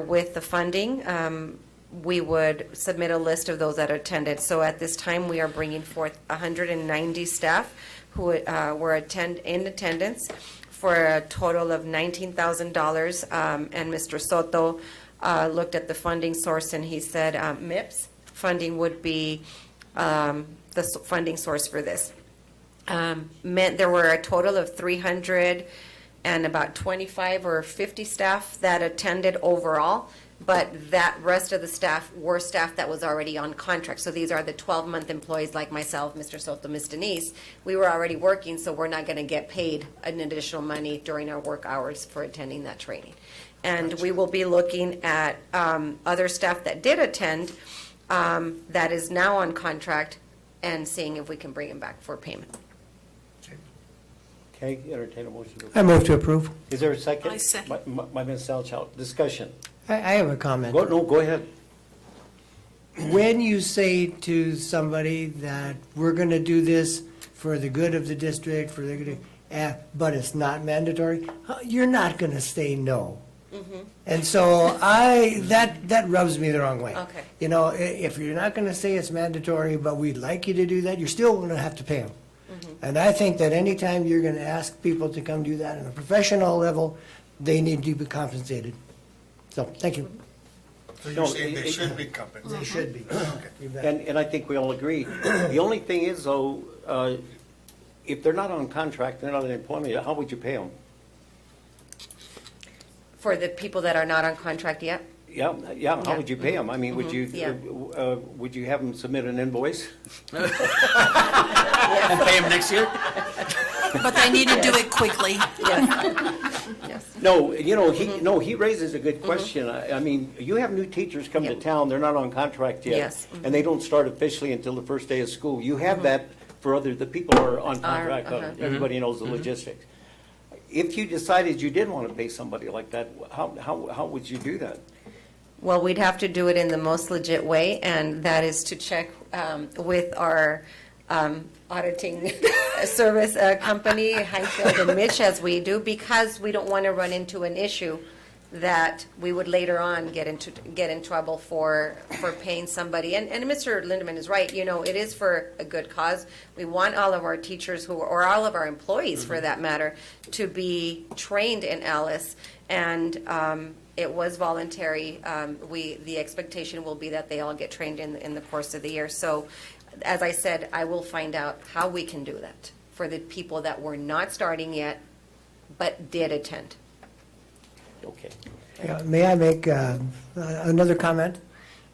with the funding, we would submit a list of those that attended. So at this time, we are bringing forth 190 staff who were in attendance for a total of $19,000. And Mr. Soto looked at the funding source and he said MIPS funding would be the funding source for this. Meant there were a total of 300 and about 25 or 50 staff that attended overall. But that rest of the staff were staff that was already on contract. So these are the 12-month employees like myself, Mr. Soto, Ms. Denise. We were already working, so we're not going to get paid an additional money during our work hours for attending that training. And we will be looking at other staff that did attend that is now on contract and seeing if we can bring them back for payment. Okay, entertain a motion. I move to approve. Is there a second? I second. By Ms. Salchow. Discussion. I have a comment. Go ahead. When you say to somebody that we're going to do this for the good of the district, for the good but it's not mandatory, you're not going to say no. And so that rubs me the wrong way. Okay. You know, if you're not going to say it's mandatory, but we'd like you to do that, you're still going to have to pay them. And I think that anytime you're going to ask people to come do that on a professional level, they need to be compensated. So, thank you. So No, you're saying they it- should be compensated? They should be. You bet. And I think we all agree. The only thing is though, if they're not on contract, they're not in employment, how would you pay them? For the people that are not on contract yet? Yeah, how Yeah. would you pay them? I mean, would you, Yeah. would you have them submit an invoice? And pay them next year? But they need to do it quickly. Yes. No, he raises a good question. I mean, you have new teachers come to Yep. town, they're not on contract yet. Yes. And they don't start officially until the first day of school. You have that for the people who are on contract, everybody knows the logistics. If you decided you did want to pay somebody like that, how would you do that? Well, we'd have to do it in the most legit way, and that is to check with our auditing service company, Highfield and Mitch, as we do, because we don't want to run into an issue that we would later on get in trouble for paying somebody. And Mr. Lindeman is right, it is for a good cause. We want all of our teachers or all of our employees for that matter, to be trained in ALICE. And it was voluntary. The expectation will be that they all get trained in the course of the year. So, as I said, I will find out how we can do that for the people that were not starting yet, but did attend. Okay. Yeah, may I make another comment?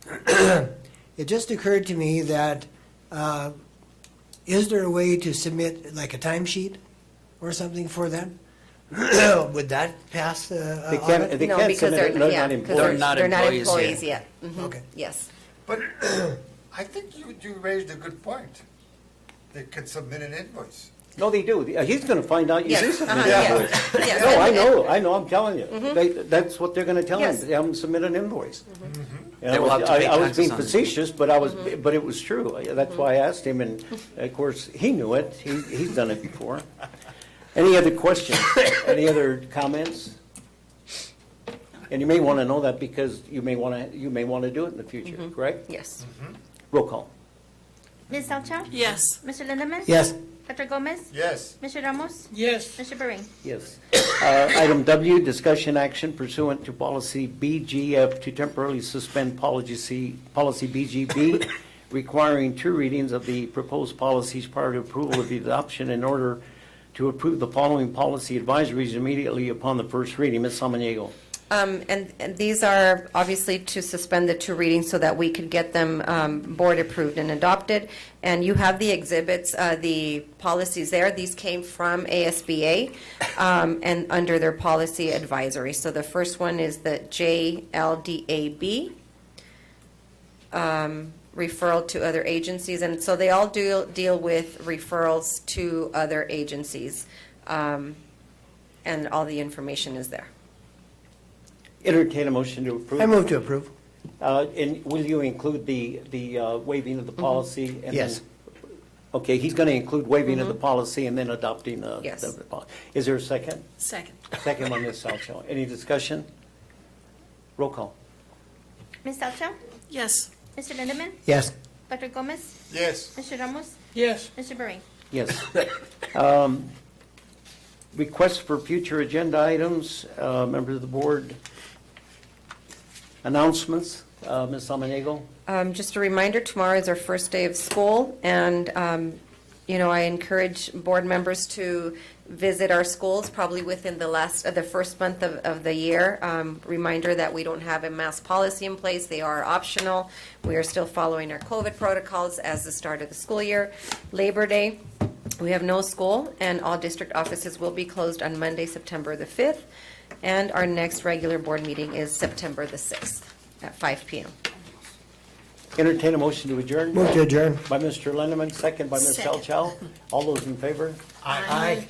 It just occurred to me that, is there a way to submit like a timesheet or something for them? Would that pass the They audit? can't, they No, can't because submit it, they're not because employees. they're not employees employees yet. Mhm. Okay. Yes. But I think you raised a good point. They could submit an invoice. No, they do. He's going to find out you do Yes, submit uh-huh, an yes. invoice. Yes. No, I know, I'm telling you. That's what they're going to tell him, Yes. they have them submit an invoice. And They will have to pay I was taxes being on it. facetious, but but it was true. That's why I asked him, and of course, he knew it. He's done it before. Any other questions? Any other comments? And you may want to know that because you may want to do it in the future, correct? Yes. Roll call. Ms. Salcha? Yes. Mr. Lindemann? Yes. Dr. Gomez? Yes. Mr. Ramos? Yes. Mr. Bering? Yes. Item W, discussion action pursuant to policy BGF to temporarily suspend policy BGB, requiring 2 readings of the proposed policies prior to approval of the adoption in order to approve the following policy advisories immediately upon the first reading. Ms. Samaniego. And these are obviously to suspend the 2 readings so that we could get them board approved and adopted. And you have the exhibits, the policies there. These came from ASBA and under their policy advisory. So the first one is the JLDAB, referral to other agencies. And so they all deal with referrals to other agencies. And all the information is there. Entertain a motion to approve. I move to approve. And will you include the waiving of the policy? and then- Yes. Okay, he's going to include waiving of the policy and then adopting the Yes. the policy. Is there a second? Second. Second by Ms. Salcho. Any discussion? Roll call. Ms. Salcha? Yes. Mr. Lindemann? Yes. Dr. Gomez? Yes. Mr. Ramos? Yes. Mr. Bering? Yes. Requests for future agenda items, members of the board. Announcements, Ms. Samaniego? Just a reminder, tomorrow is our first day of school, and, I encourage board members to visit our schools probably within the first month of the year. Reminder that we don't have a mask policy in place. They are optional. We are still following our COVID protocols as the start of the school year. Labor Day, we have no school, and all district offices will be closed on Monday, September the 5th. And our next regular board meeting is September the 6th at 5 p.m. Entertain a motion to adjourn? Move to adjourn. By Mr. Lindeman, second by Ms. Second. Salchow. All those in favor? Aye.